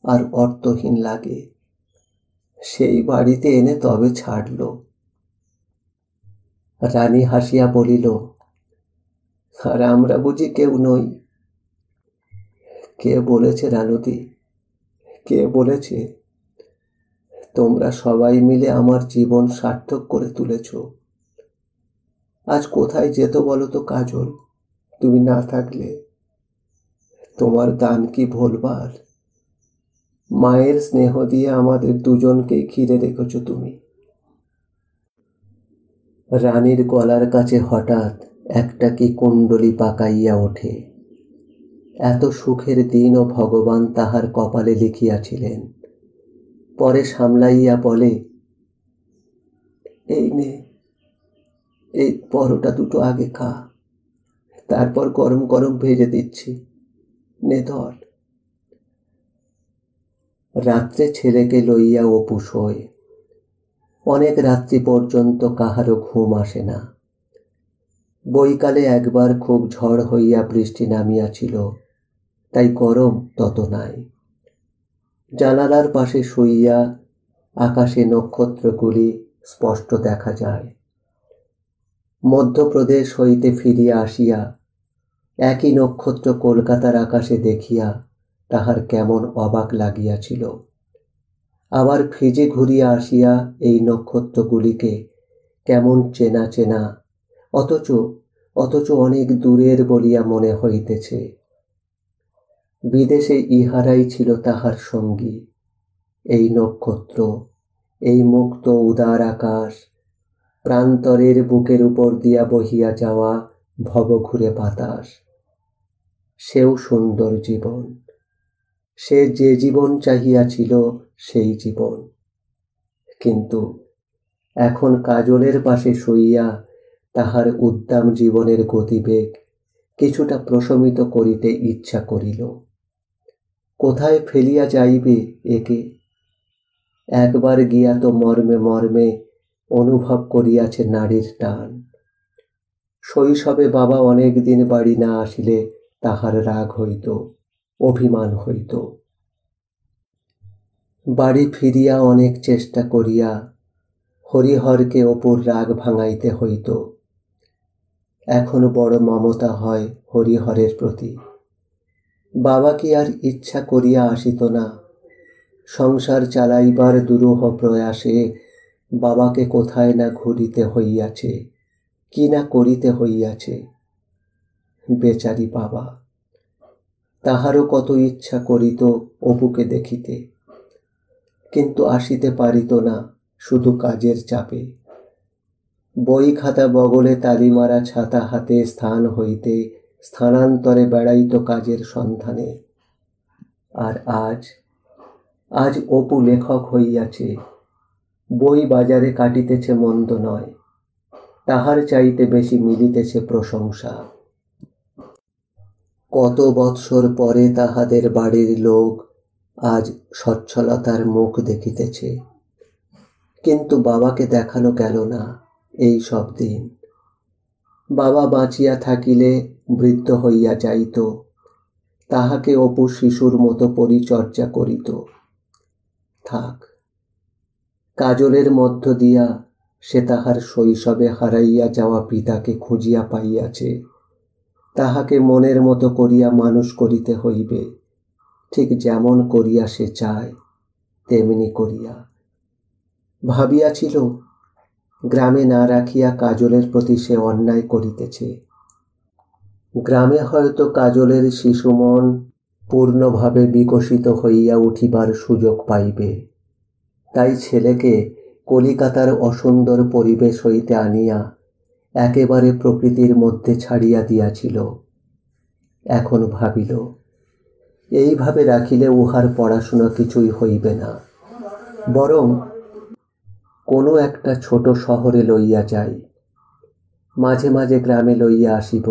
আর অর্থহীন লাগে। সেই বাড়িতে এনে তবে ছাড়ল। রানী হাসিয়া বলিল, আর আমরা বুঝি কেউ নই? কে বলেছে রানুদি, কে বলেছে? তোমরা সবাই মিলে আমার জীবন সার্থক করে তুলেছ। আজ কোথায় যেত বলো তো কাজল, তুমি না থাকলে? তোমার দান কি ভোলবার? মায়ের স্নেহ দিয়ে আমাদের দুজনকেই ঘিরে রেখেছ তুমি। রানীর গলার কাছে হঠাৎ একটা কি কুণ্ডলি পাকাইয়া ওঠে। এত সুখের দিনও ভগবান তাহার কপালে লিখিয়াছিলেন। পরে সামলাইয়া বলে, এই নে, এই পরোটা দুটো আগে খা, তারপর গরম গরম ভেজে দিচ্ছি, নে ধর। রাত্রে ছেলেকে লইয়া অপু শোয়। অনেক রাত্রি পর্যন্ত কাহারও ঘুম আসে না। বৈকালে একবার খুব ঝড় হইয়া বৃষ্টি নামিয়াছিল, তাই গরম তত নাই। জানালার পাশে শুইয়া আকাশে নক্ষত্রগুলি স্পষ্ট দেখা যায়। মধ্যপ্রদেশ হইতে ফিরিয়া আসিয়া একই নক্ষত্র কলকাতার আকাশে দেখিয়া তাহার কেমন অবাক লাগিয়াছিল। আবার ফিজি ঘুরিয়া আসিয়া এই নক্ষত্রগুলিকে কেমন চেনা চেনা, অথচ অনেক দূরের বলিয়া মনে হইতেছে। বিদেশে ইহারাই ছিল তাহার সঙ্গী, এই নক্ষত্র, এই মুক্ত উদার আকাশ, প্রান্তরের বুকের উপর দিয়া বহিয়া যাওয়া ভবঘুরে বাতাস। সেও সুন্দর জীবন, সে যে জীবন চাহিয়াছিল সেই জীবন। কিন্তু এখন কাজলের পাশে শুইয়া তাহার উদ্দাম জীবনের গতিবেগ কিছুটা প্রশমিত করিতে ইচ্ছা করিল। কোথায় ফেলিয়া যাইবে একে? একবার গিয়া তো মর্মে মর্মে অনুভব করিয়াছে নারীর টান। শৈশবে বাবা অনেক দিন বাড়ি না আসিলে তাহার রাগ হইত, অভিমান হইত। বাড়ি ফিরিয়া অনেক চেষ্টা করিয়া হরিহরকে অপুর রাগ ভাঙাইতে হইত। এখন বড় মমতা হয় হরিহরের প্রতি। বাবা কি আর ইচ্ছা করিয়া আসিত না? সংসার চালাইবার দুরূহ প্রয়াসে বাবাকে কোথায় না ঘুরিতে হইয়াছে, কি না করিতে হইয়াছে। বেচারি বাবা, তাহারও কত ইচ্ছা করিত অপুকে দেখিতে, কিন্তু আসিতে পারিত না, শুধু কাজের চাপে। বই খাতা বগলে তালিমারা ছাতা হাতে স্থান হইতে স্থানান্তরে বেড়াইত কাজের সন্ধানে। আর আজ আজ অপু লেখক হইয়াছে, বই বাজারে কাটিতেছে মন্দ নয়, তাহার চাইতে বেশি মিলিতেছে প্রশংসা। কত বৎসর পরে তাহাদের বাড়ির লোক আজ সচ্ছলতার মুখ দেখিতেছে, কিন্তু বাবাকে দেখানো গেল না এই সব দিন। বাবা বাঁচিয়া থাকিলে বৃদ্ধ হইয়া যাইত, তাহাকে অপু শিশুর মতো পরিচর্যা করিত। থাক, কাজলের মধ্য দিয়া সে তাহার শৈশবে হারাইয়া যাওয়া পিতাকে খুঁজিয়া পাইয়াছে। তাহাকে মনের মতো করিয়া মানুষ করিতে হইবে, ঠিক যেমন করিয়া সে চায় তেমনি করিয়া। ভাবিয়াছিল গ্রামে না রাখিয়া কাজলের প্রতি সে অন্যায় করিতেছে। গ্রামে হয়তো কাজলের শিশুমন পূর্ণভাবে বিকশিত হইয়া উঠিবার সুযোগ পাইবে, তাই ছেলেকে কলিকাতার অসুন্দর পরিবেশ হইতে আনিয়া একেবারে প্রকৃতির মধ্যে ছাড়িয়া দিয়াছিল। এখন ভাবিল এইভাবে রাখিলে উহার পড়াশোনা কিছুই হইবে না, বরং কোনো একটা ছোট শহরে লইয়া যাই, মাঝে মাঝে গ্রামে লইয়া আসিব,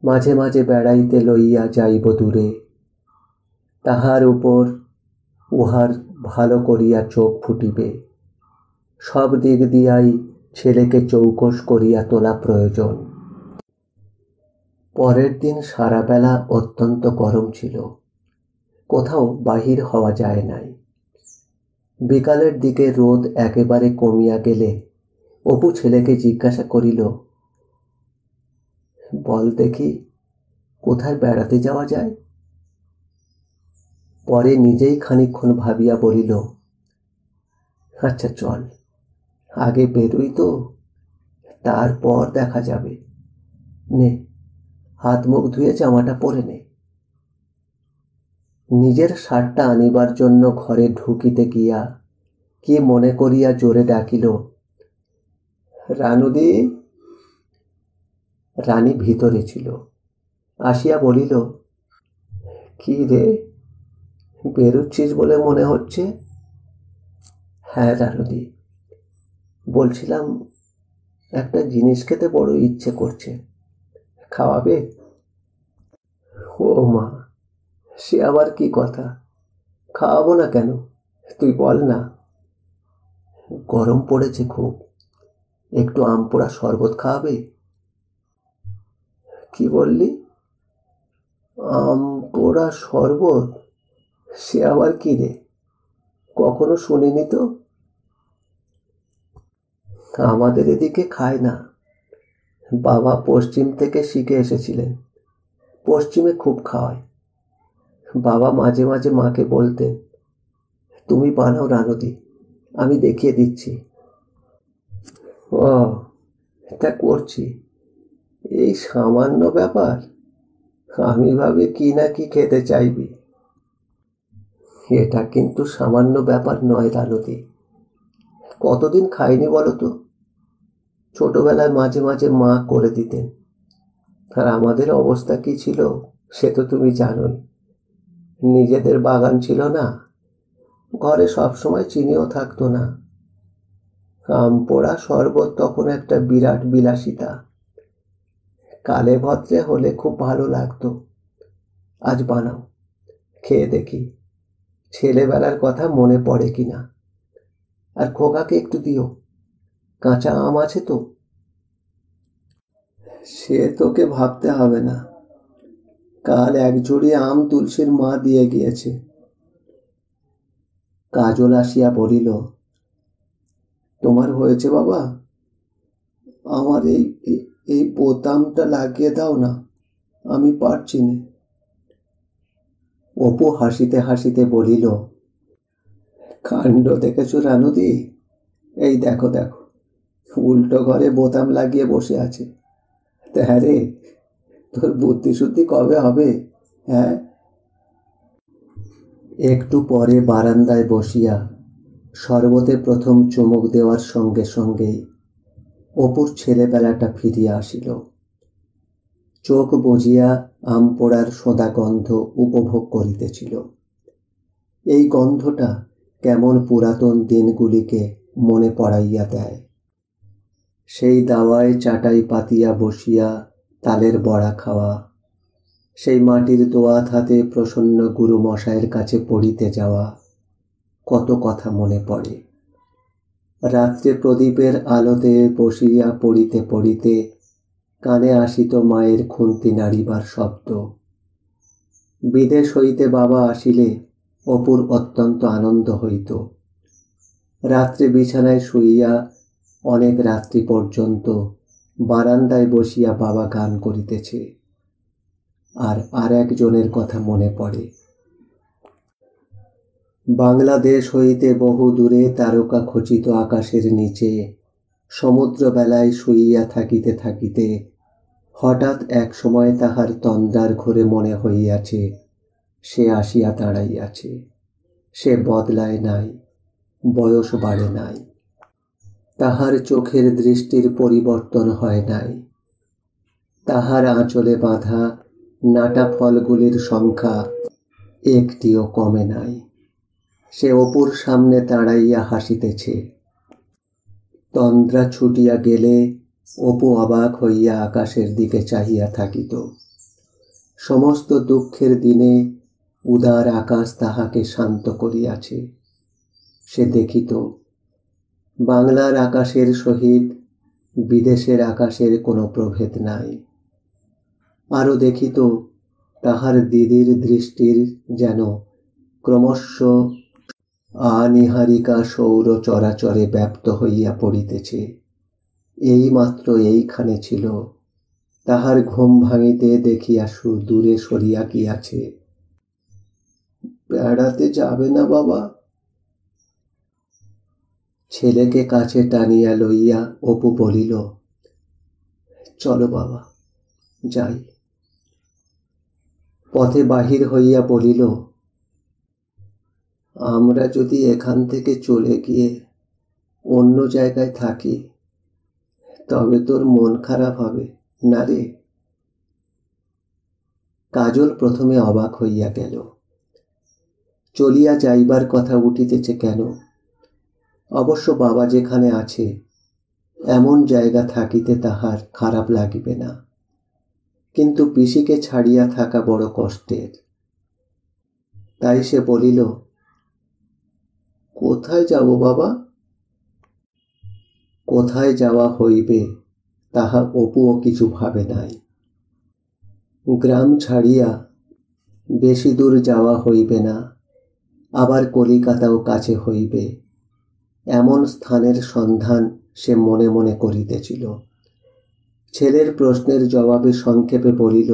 মাঝে মাঝে বেড়াইতে লইয়া যাইব দূরে। তাহার উপর উহার ভালো করিয়া চোখ ফুটিবে। সব দিক দিয়াই ছেলেকে চৌকস করিয়া তোলা প্রয়োজন। পরের দিন সারা বেলা অত্যন্ত গরম ছিল, কোথাও বাহির হওয়া যায় নাই। বিকালের দিকে রোদ একেবারে কমিয়া গেলে অপু ছেলেকে জিজ্ঞাসা করিল, বল দেখি কোথায় বেড়াতে যাওয়া যায়? পরে নিজেই খানিকক্ষণ ভাবিয়া বলিল, আচ্ছা চল, আগে বেরোই তো, তারপর দেখা যাবে। নে, হাত মুখ ধুয়ে জামাটা পরে নে। নিজের শার্টটা আনিবার জন্য ঘরে ঢুকিতে গিয়া কি মনে করিয়া জোরে ডাকিল, রানুদি। রানী ভিতরে ছিল, আসিয়া বলিল, কি রে, বেরুচ্ছিস বলে মনে হচ্ছে? হ্যাঁ রানুদি, বলছিলাম একটা জিনিস খেতে বড় ইচ্ছে করছে, খাওয়াবে? ও মা, সে আবার কি কথা, খাওয়াবো না কেন, তুই বল না। গরম পড়েছে খুব, একটু আম পোড়া শরবত খাওয়াবে? কি বললি? আম পোড়া শরবত? সে আবার কি রে, কখনো শুনিনি তো। আমাদের এদিকে খায় না, বাবা পশ্চিম থেকে শিখে এসেছিলেন, পশ্চিমে খুব খাওয়ায়। বাবা মাঝে মাঝে মাকে বলতেন, তুমি বানাও রানুদি, আমি দেখিয়ে দিচ্ছি। ও, এটা করছি, এই সামান্য ব্যাপার, আমি ভাবে কি না কি খেতে চাইবি। এটা কিন্তু সামান্য ব্যাপার নয় রানুদি, কতদিন খাইনি বলো তো। ছোটবেলায় মাঝে মাঝে মা করে দিতেন, আর আমাদের অবস্থা কি ছিল সে তো তুমি জানোই। নিজেদের বাগান ছিল না, ঘরে সবসময় চিনিও থাকতো না। আম পোড়া শরবত তখন একটা বিরাট বিলাসিতা। কালে ভদ্রে হলে খুব ভালো লাগতো। আজ বানাও, খেয়ে দেখি ছেলেবেলার কথা মনে পড়ে কিনা। আর খোকাকে একটু দিও, কাঁচা আম আছে তো। সে তোকে ভাবতে হবে না, কাল এক ঝুড়ি আম তুলসীর মা দিয়ে গিয়েছে। কাজল আসিয়া বলিল, তোমার হয়েছে বাবা? আমার এই বোতামটা লাগিয়ে দাও না, আমি পারছি না। অপু হাসিতে হাসিতে বলিল, কাণ্ড দেখেছো রানুদি? এই দেখো দেখো, উল্টো ঘরে বোতাম লাগিয়ে বসে আছে। হ্যাঁ রে, তোর বুদ্ধি শুদ্ধি কবে হবে? হ্যাঁ। একটু পরে বারান্দায় বসিয়া শরবতে প্রথম চুমুক দেওয়ার সঙ্গে সঙ্গেই অপুর ছেলেবেলাটা ফিরিয়া আসিল। চোখ বুজিয়া আম পোড়ার সোঁদা গন্ধ উপভোগ করিতেছিল। এই গন্ধটা কেমন পুরাতন দিনগুলিকে মনে পড়াইয়া দেয়। সেই দাওয়ায় চাটাই পাতিয়া বসিয়া তালের বড়া খাওয়া, সেই মাটির দোয়াত হাতে প্রসন্ন গুরু মশায়ের কাছে পড়িতে যাওয়া, কত কথা মনে পড়ে। রাত্রে প্রদীপের আলোতে বসিয়া পড়িতে পড়িতে কানে আসিত মায়ের খুন্তি নাড়িবার শব্দ। বিদেশ হইতে বাবা আসিলে অপুর অত্যন্ত আনন্দ হইত। রাত্রে বিছানায় শুইয়া অনেক রাত্রি পর্যন্ত বারান্দায় বসিয়া বাবা গান করিতেছে। আর একজনের কথা মনে পড়ে। বাংলাদেশ হইতে বহু দূরে তারকা খচিত আকাশের নিচে সমুদ্র বেলায় শুইয়া থাকিতে থাকিতে হঠাৎ এক সময় তাহার তন্দ্রার ঘরে মনে হইয়াছে সে আসিয়া দাঁড়াইয়াছে। সে বদলায় নাই, বয়স বাড়ে নাই, তাহার চোখের দৃষ্টির পরিবর্তন হয় নাই, তাহার আঁচলে বাঁধা নাটা ফলগুলির সংখ্যা একটিও কমে নাই। সে অপুর সামনে দাঁড়াইয়া হাসিতেছে। তন্দ্রা ছুটিয়া গেলে অপু অবাক হইয়া আকাশের দিকে চাহিয়া থাকিত। সমস্ত দুঃখের দিনে উদার আকাশ তাহাকে শান্ত করিয়াছে। সে দেখিত বাংলার আকাশের সহিত বিদেশের আকাশের কোনো প্রভেদ নাই। আরও দেখিত তাহার দিদির দৃষ্টির যেন ক্রমশ আনিহারিকা সৌর চরাচরে ব্যাপ্ত হইয়া পড়িতেছে। এইমাত্র এইখানে ছিল, তাহার ঘুম ভাঙিতে দেখিয়া দূরে সরিয়া গিয়াছে। বেড়াতে যাবে না বাবা? ছেলেকে কাছে টানিয়া লইয়া অপু বলিল, চলো বাবা যাই। পথে বাহির হইয়া বলিল, আমরা যদি এখান থেকে চলে গিয়ে অন্য জায়গায় থাকি তবে তোর মন খারাপ হবে না রে? কাজল প্রথমে অবাক হইয়া গেল। চলিয়া যাইবার কথা উঠিতেছে কেন? অবশ্য বাবা যেখানে আছে এমন জায়গা থাকিতে তাহার খারাপ লাগিবে না, কিন্তু পিসিকে ছাড়িয়া থাকা বড় কষ্টের। তাই সে বলিল, কোথায় যাব বাবা? কোথায় যাওয়া হইবে তাহা অপুও কিছু ভাবে নাই। গ্রাম ছাড়িয়া বেশি দূর যাওয়া হইবে না, আবার কলিকাতাও কাছে হইবে, এমন স্থানের সন্ধান সে মনে মনে করিতেছিল। ছেলের প্রশ্নের জবাবে সংক্ষেপে বলিল,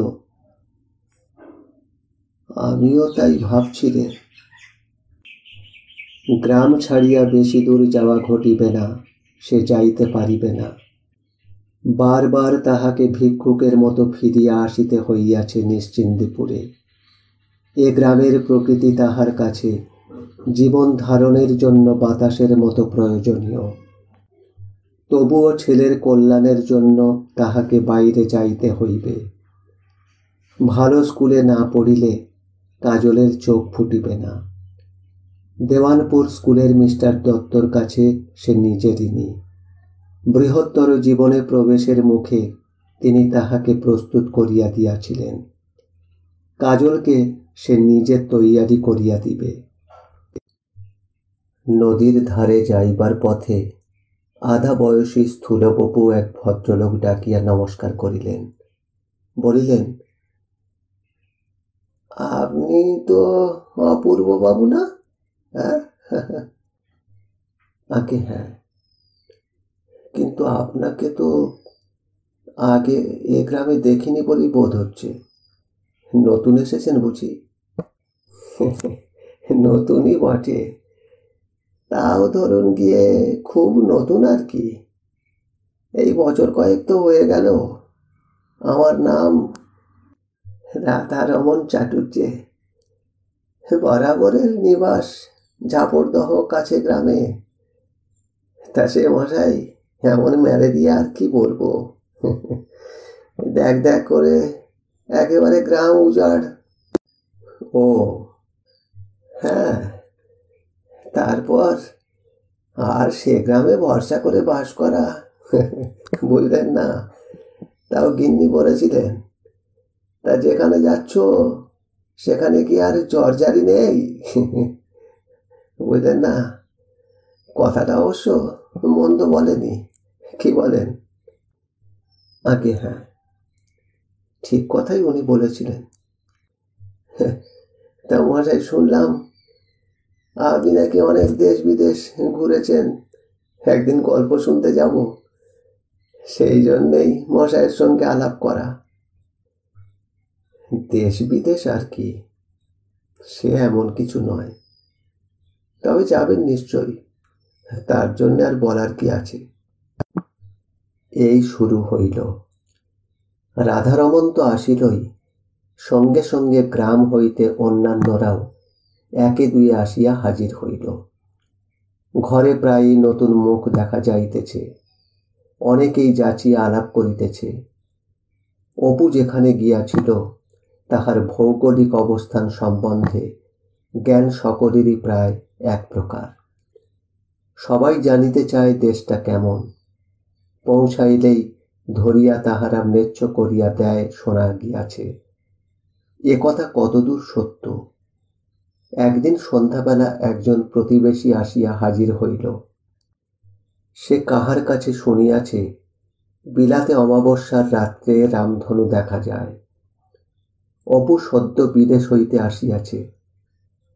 আমিও তাই ভাবছি রে। গ্রাম ছাড়িয়া বেশি দূর যাওয়া ঘটিবে না, সে যাইতে পারিবে না। বারবার তাহাকে ভিক্ষুকের মতো ফিরিয়া আসিতে হইয়াছে নিশ্চিন্দিপুরে। এ গ্রামের প্রকৃতি তাহার কাছে জীবন ধারণের জন্য বাতাসের মতো প্রয়োজনীয়। তবুও ছেলের কল্যাণের জন্য তাহাকে বাইরে যাইতে হইবে। ভালো স্কুলে না পড়িলে কাজলের চোখ ফুটিবে না। দেওয়ানপুর স্কুলের মিস্টার দত্তর কাছে সে নিজে ঋণী। বৃহত্তর জীবনে প্রবেশের মুখে তিনি তাহাকে প্রস্তুত করিয়া দিয়াছিলেন। কাজলকে সে নিজে তৈয়ারি করিয়া দিবে। নদীর ধারে যাইবার পথে আধা বয়সী স্থূলবপু এক ভদ্রলোক ডাকিয়া নমস্কার করিলেন। বলিলেন, আপনি তো অপূর্ব বাবু না? আগে হ্যাঁ, কিন্তু আপনাকে তো আগে এ গ্রামে দেখিনি বলেই বোধ হচ্ছে। নতুন এসেছেন বুঝি? নতুনই বটে, তাও ধরুন গিয়ে খুব নতুন আর কি। এই বছর কয়েক তো হয়ে গেল। আমার নাম রাধারমন চাটুর্যে। বরাবরের নিবাস ঝাপড়দহ কাছে গ্রামে। তা সে মশাই, এমন ম্যালেরিয়া আর কি বলবো। দেখ দেখ করে একেবারে গ্রাম উজাড়। ও হ্যাঁ, তারপর আর সে গ্রামে ভরসা করে বাস করা, বুঝলেন না? তাও গিন্নি বলেছিলেন, তা যেখানে যাচ্ছ সেখানে কি আর জর্জারি নেই? বুঝলেন না? কথাটা অবশ্য মন্দ বলেনি, কি বলেন? আগে হ্যাঁ, ঠিক কথাই উনি বলেছিলেন। তা মশাই, শুনলাম আপনি নাকি অনেক দেশ বিদেশ ঘুরেছেন। একদিন গল্প শুনতে যাব, সেই জন্যেই মশাইয়ের সঙ্গে আলাপ করা। দেশ বিদেশ আর কি, সে এমন কিছু নয়, তবে যাবেন নিশ্চয়ই, তার জন্য আর বলার কি আছে। এই শুরু হইল। রাধারমন তো আসিলই, সঙ্গে সঙ্গে গ্রাম হইতে অন্যান্যরাও একে দুয়ে আসিয়া হাজির হইল। ঘরে প্রায়ই নতুন মুখ দেখা যাইতেছে, অনেকেই যাচিয়া আলাপ করিতেছে। অপু যেখানে গিয়াছিল তাহার ভৌগোলিক অবস্থান সম্বন্ধে জ্ঞান সকলেরই প্রায় এক প্রকার। সবাই জানিতে চায় দেশটা কেমন। পৌঁছাইলেই ধরিয়া তাহারা ম্লেচ্ছ করিয়া দেয় শোনা গিয়াছে। এ কথা কতদূর সত্য? একদিন সন্ধ্যাবেলা একজন প্রতিবেশী আসিয়া হাজির হইল। সে কাহার কাছে শুনিয়াছে বিলাতে অমাবস্যার রাত্রে রামধনু দেখা যায়। অপু সদ্য বিদেশ হইতে আসিয়াছে,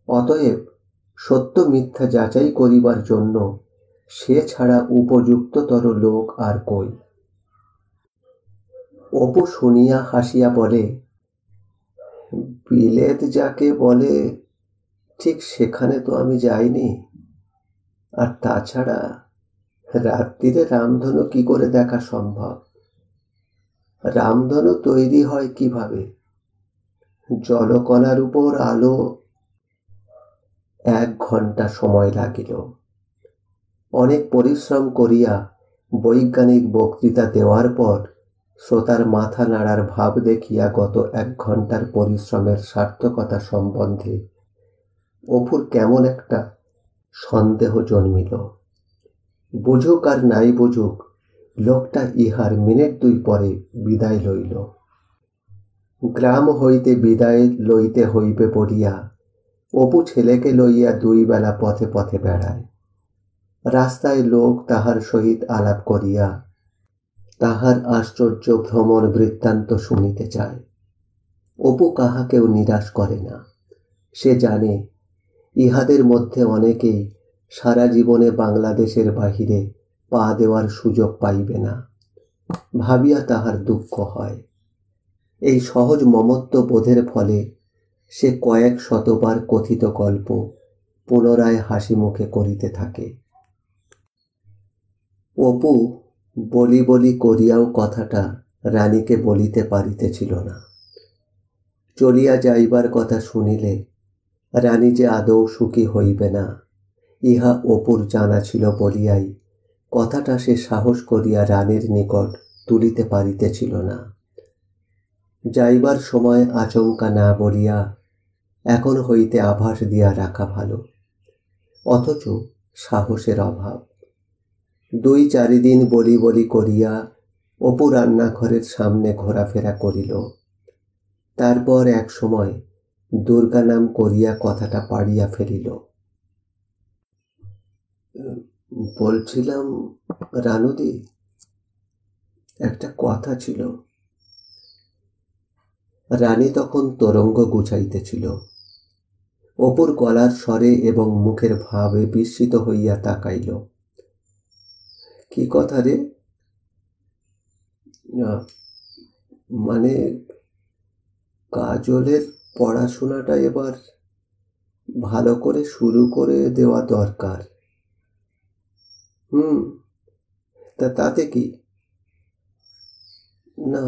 অতএব সত্য মিথ্যা যাচাই করিবার জন্য সে ছাড়া উপযুক্ততর লোক আর কই। অপু শুনিয়া হাসিয়া বলে, বিলেত যাকে বলে ঠিক সেখানে তো আমি যাইনি। আর তাছাড়া রাত্রিরে রামধনু কি করে দেখা সম্ভব? রামধনু তৈরি হয় কিভাবে? জলকণার উপর আলো। 1 ঘন্টা সময় লাগিল। অনেক পরিশ্রম করিয়া বৈজ্ঞানিক বক্তৃতা দেওয়ার পর শ্রোতার মাথা নাড়ার ভাব দেখিয়া গত 1 ঘন্টার পরিশ্রমের সার্থকতা সম্বন্ধে অপুর কেমন একটা সন্দেহ জন্মিল। বুঝুক আর নাই বুঝুক, লোকটা ইহার মিনিট 2 পরে বিদায় লইল। গ্রাম হইতে বিদায় লইতে হইবে বলিয়া অপু ছেলেকে লইয়া 2 বেলা পথে পথে বেড়ায়। রাস্তায় লোক তাহার সহিত আলাপ করিয়া তাহার আশ্চর্য ভ্রমণ বৃত্তান্ত শুনিতে চায়। অপু কাহাকেও নিরাশ করে না। সে জানে ইহাদের মধ্যে অনেকেই সারা জীবনে বাংলাদেশের বাহিরে পা দেওয়ার সুযোগ পাইবে না, ভাবিয়া তাহার দুঃখ হয়। এই সহজ মমত্ব বোধের ফলে সে কয়েক শতবার কথিত গল্প পুনরায় হাসি মুখে করিতে থাকে। অপু বলি বলি করিয়াও কথাটা রানীকে বলিতে পারিতেছিল না। চলিয়া যাইবার কথা শুনিলে রানী যে আদৌ সুখী হইবে না, ইহা অপুর জানা ছিল বলিয়াই কথাটা সে সাহস করিয়া রানীর নিকট তুলিতে পারিতেছিল না। যাইবার সময় আচমকা না বলিয়া এখন হইতে আভাস দিয়া রাখা ভালো। অথচ সাহসের অভাব। 2-4 দিন বলি বলি করিয়া অপু রান্নাঘরের সামনে ঘোরাফেরা করিল। তারপর এক সময় দুর্গা নাম করিয়া কথাটা পাড়িয়া ফেলিল। বলছিলাম রানুদি, একটা কথা ছিল। রানী তখন তোরঙ্গ গুছাইতেছিল। অপুর গলার স্বরে এবং মুখের ভাবে বিস্মিত হইয়া তাকাইল। কি কথা রে? মানে কাজলের পড়াশোনাটা এবার ভালো করে শুরু করে দেওয়া দরকার। তাতে কি? না,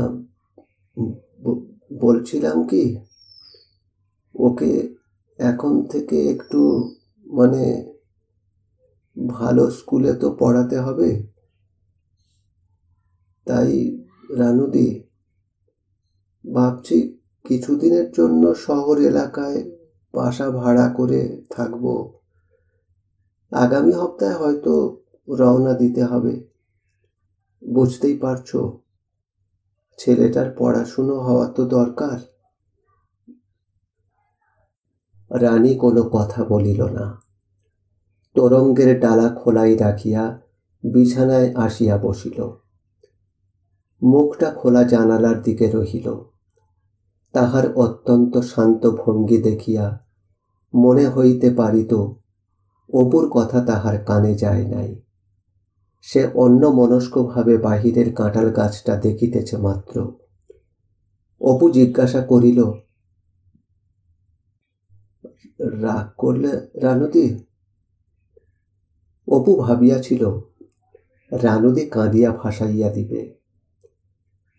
বলছিলাম কি, ওকে এখন থেকে একটু মানে ভালো স্কুলে তো পড়াতে হবে। তাই রানুদি, ভাবছি কিছুদিনের জন্য শহর এলাকায় বাসা ভাড়া করে থাকবো। আগামী সপ্তাহে হয়তো রওনা দিতে হবে। বুঝতেই পারছো, ছেলেটার পড়াশুনো হওয়া তো দরকার। রানী কোনো কথা বলিল না। তোরঙ্গের ডালা খোলাই রাখিয়া বিছানায় আসিয়া বসিল। মুখটা খোলা জানালার দিকে রহিল। তাহার অত্যন্ত শান্ত ভঙ্গি দেখিয়া মনে হইতে পারিত অপুর কথা তাহার কানে যায় নাই। সে অন্যমনস্কভাবে বাহিরের কাঁঠাল গাছটা দেখিতেছে মাত্র। অপু জিজ্ঞাসা করিল, রাগ করলে রানুদি? অপু ভাবিয়াছিল রানুদি কাঁদিয়া ভাসাইয়া দিবে।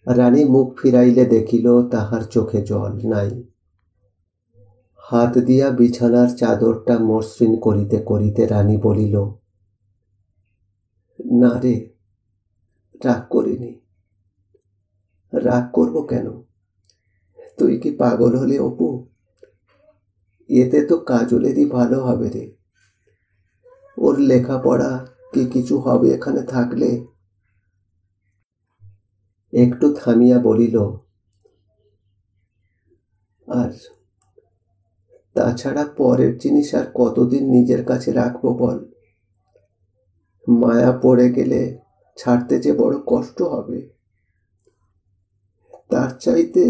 রানী মুখ ফিরাইলে দেখিল তাহার চোখে জল নাই। হাত দিয়া বিছানার চাদরটা মসৃণ করিতে করিতে রানী বলিল, না রে, রাগ করিনি। রাগ করব কেন? তুই কি পাগল হলে অপু? এতে তো কাজলেরই ভালো হবে রে। ওর লেখাপড়া কি কিছু হবে এখানে থাকলে? একটু থামিয়া বলিল, আর তাছাড়া পরের জিনিস আর কতদিন নিজের কাছে রাখবো বল? মায়া পড়ে গেলে ছাড়তে যে বড় কষ্ট হবে। তার চাইতে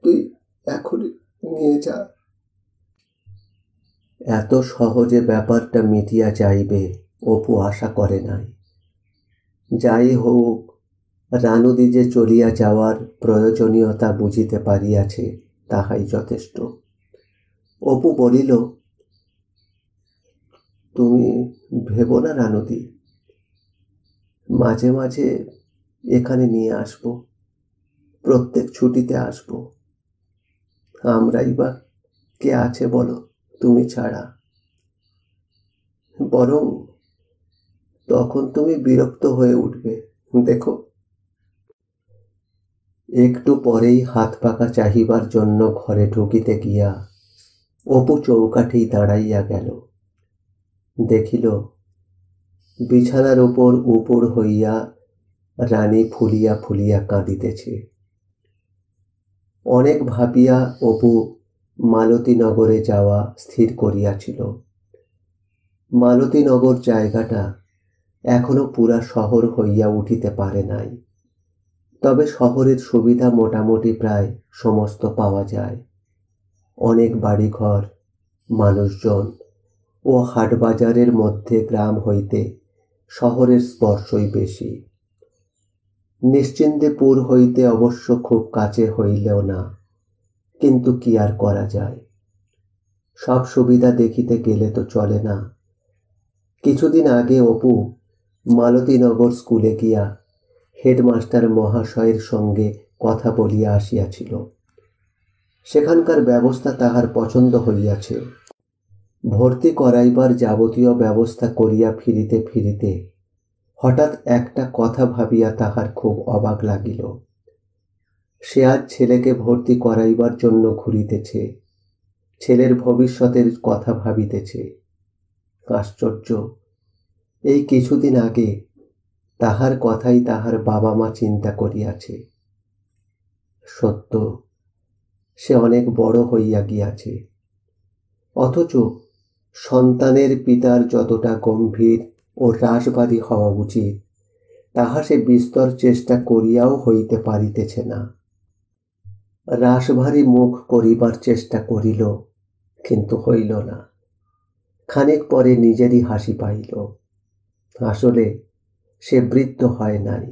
তুই এখনই নিয়ে যা। এত সহজে ব্যাপারটা মিটিয়া যাইবে অপু আশা করে নাই। যাই হোক, রানুদি যে চলিয়া যাওয়ার প্রয়োজনীয়তা বুঝিতে পারিয়াছে, তাহাই যথেষ্ট। অপু বলিল, তুমি ভেবো না রানুদি, মাঝে মাঝে এখানে নিয়ে আসবো। প্রত্যেক ছুটিতে আসবো। আমরাই বা কে আছে বলো তুমি ছাড়া? বরং তখন তুমি বিরক্ত হয়ে উঠবে, দেখো। একটু পরেই হাত পাকা চাহিবার জন্য ঘরে ঢুকিতে গিয়া অপু চৌকাঠেই দাঁড়াইয়া গেল। দেখিল বিছানার উপর উপর হইয়া রানী ফুলিয়া ফুলিয়া কাঁদিতেছে। অনেক ভাবিয়া অপু মালতীনগরে যাওয়া স্থির করিয়াছিল। মালতীনগর জায়গাটা এখনো পুরা শহর হইয়া উঠিতে পারে নাই। তবে শহরের সুবিধা মোটামুটি প্রায় সমস্ত পাওয়া যায়। অনেক বাড়িঘর, মানুষজন ও হাটবাজারের মধ্যে গ্রাম হইতে শহরের স্পর্শই বেশি। নিশ্চিন্তেপুর হইতে অবশ্য খুব কাছে হইলেও না, কিন্তু কি আর করা যায়? সব সুবিধা দেখিতে গেলে তো চলে না। কিছুদিন আগে অপু মালতীনগর স্কুলে গিয়া হেডমাস্টার মহাশয়ের সঙ্গে কথা বলিয়া আসিয়াছিল। সেখানকার ব্যবস্থা তাহার পছন্দ হইয়াছে। ভর্তি করাইবার যাবতীয় ব্যবস্থা করিয়া ফিরিতে ফিরিতে হঠাৎ একটা কথা ভাবিয়া তাহার খুব অবাক লাগিল। সে আজ ছেলেকে ভর্তি করাইবার জন্য ঘুরিতেছে, ছেলের ভবিষ্যতের কথা ভাবিতেছে। আশ্চর্য, এই কিছুদিন আগে তাহার কথাই তাহার বাবা মা চিন্তা করিয়াছে। সত্য, সে অনেক বড় হইয়া গিয়াছে, অথচ সন্তানের পিতার যতটা গম্ভীর ও রাশবাদী হওয়া উচিত তাহা সে বিস্তর চেষ্টা করিয়াও হইতে পারিতেছে না। রাশভারী মুখ করিবার চেষ্টা করিল, কিন্তু হইল না। খানিক পরে নিজেরই হাসি পাইল। আসলে সে বৃদ্ধ হয় নাই,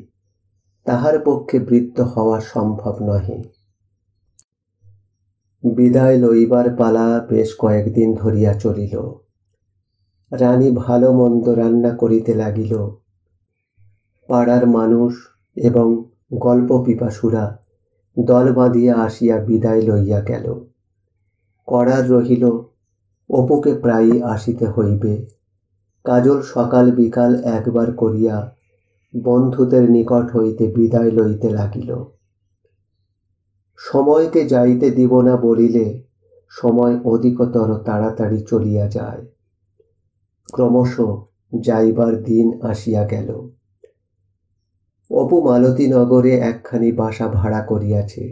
তাহার পক্ষে বৃদ্ধ হওয়া সম্ভব নহে। বিদায় লইবার পালা বেশ কয়েকদিন ধরিয়া চলিল। রানী ভালো মন্দ রান্না করিতে লাগিল। পাড়ার মানুষ এবং গল্প পিপাসুরা দল বাঁধিয়া আসিয়া বিদায় লইয়া গেল। করার রহিল, অপুকে প্রায়ই আসিতে হইবে। কাজল সকাল বিকাল একবার করিয়া বন্ধুদের নিকট হইতে বিদায় লইতে লাগিল। সময়কে যাইতে দিব না বলিলে সময় অধিকতর তাড়াতাড়ি চলিয়া যায়। ক্রমশ যাইবার দিন আসিয়া গেল। অপু মালতীনগরে একখানি বাসা ভাড়া করিয়াছে।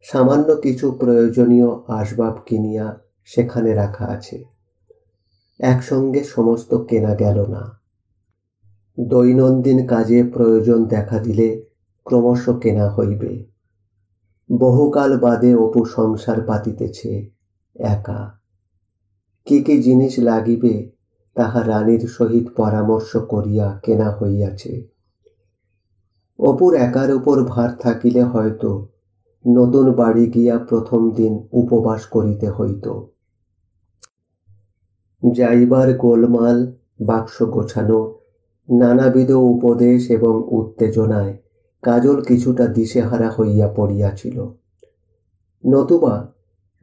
সামান্য কিছু প্রয়োজনীয় আসবাব কিনিয়া সেখানে রাখা আছে। একসঙ্গে সমস্ত কেনা গেল না। দৈনন্দিন কাজে প্রয়োজন দেখা দিলে ক্রমশ কেনা হইবে। বহুকাল বাদে অপু সংসার পাতিতেছে একা। কি কি জিনিস লাগিবে তাহা রানীর সহিত পরামর্শ করিয়া কেনা হইয়াছে। অপুর একার উপর ভার থাকিলে হয়তো নতুন বাড়ি গিয়া প্রথম দিন উপবাস করিতে হইত। যাইবার গোলমাল, বাক্স গোছানো, নানাবিধ উপদেশ এবং উত্তেজনায় কাজল কিছুটা দিশেহারা হইয়া পড়িয়াছিল। নতুবা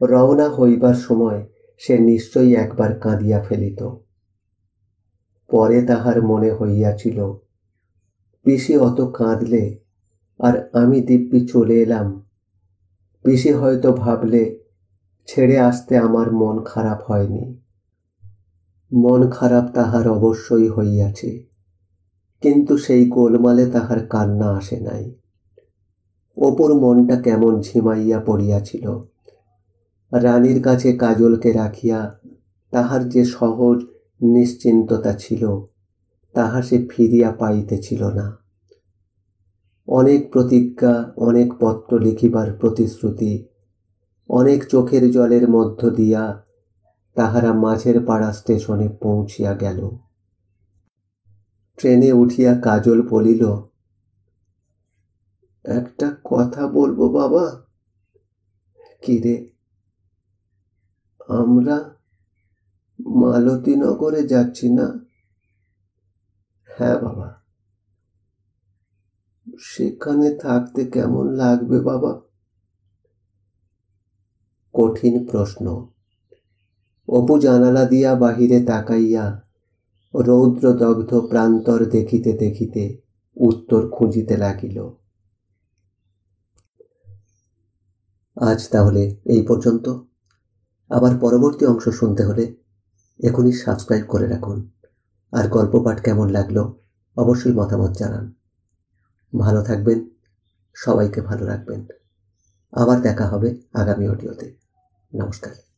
রওনা হইবার সময় সে নিশ্চয়ই একবার কাঁদিয়া ফেলিত। পরে তাহার মনে হইয়াছিল, পিসি অত কাঁদলে আর আমি দিব্যি চলে এলাম, পিসি হয়তো ভাবলে ছেড়ে আসতে আমার মন খারাপ হয়নি। মন খারাপ তাহার অবশ্যই হইয়াছে, কিন্তু সেই গোলমালে তাহার কান্না আসে নাই। অপুর মনটা কেমন ঝিমাইয়া পড়িয়াছিল। রানীর কাছে কাজলকে রাখিয়া তাহার যে সহজ নিশ্চিন্ততা ছিল তাহা সে ফিরিয়া পাইতেছিল না। অনেক প্রতিজ্ঞা, অনেক পত্র লিখিবার প্রতিশ্রুতি, অনেক চোখের জলের মধ্য দিয়া তাহারা মাঝের পাড়া স্টেশনে পৌঁছিয়া গেল। ট্রেনে উঠিয়া কাজল বলিল, একটা কথা বলবো বাবা। কি রে? আমরা মালতীনগরে যাচ্ছি না? হ্যাঁ বাবা। সেখানে থাকতে কেমন লাগবে বাবা? কঠিন প্রশ্ন। অপু জানালা দিয়া বাহিরে তাকাইয়া রৌদ্রদগ্ধ প্রান্তর দেখিতে দেখিতে উত্তর খুঁজিতে লাগিল। আজ তাহলে এই পর্যন্ত। আবার পরবর্তী অংশ শুনতে হলে এখনই সাবস্ক্রাইব করে রাখুন। আর গল্প পাঠ কেমন লাগলো অবশ্যই মতামত জানান। ভালো থাকবেন, সবাইকে ভালো রাখবেন। আবার দেখা হবে আগামী অডিওতে। নমস্কার।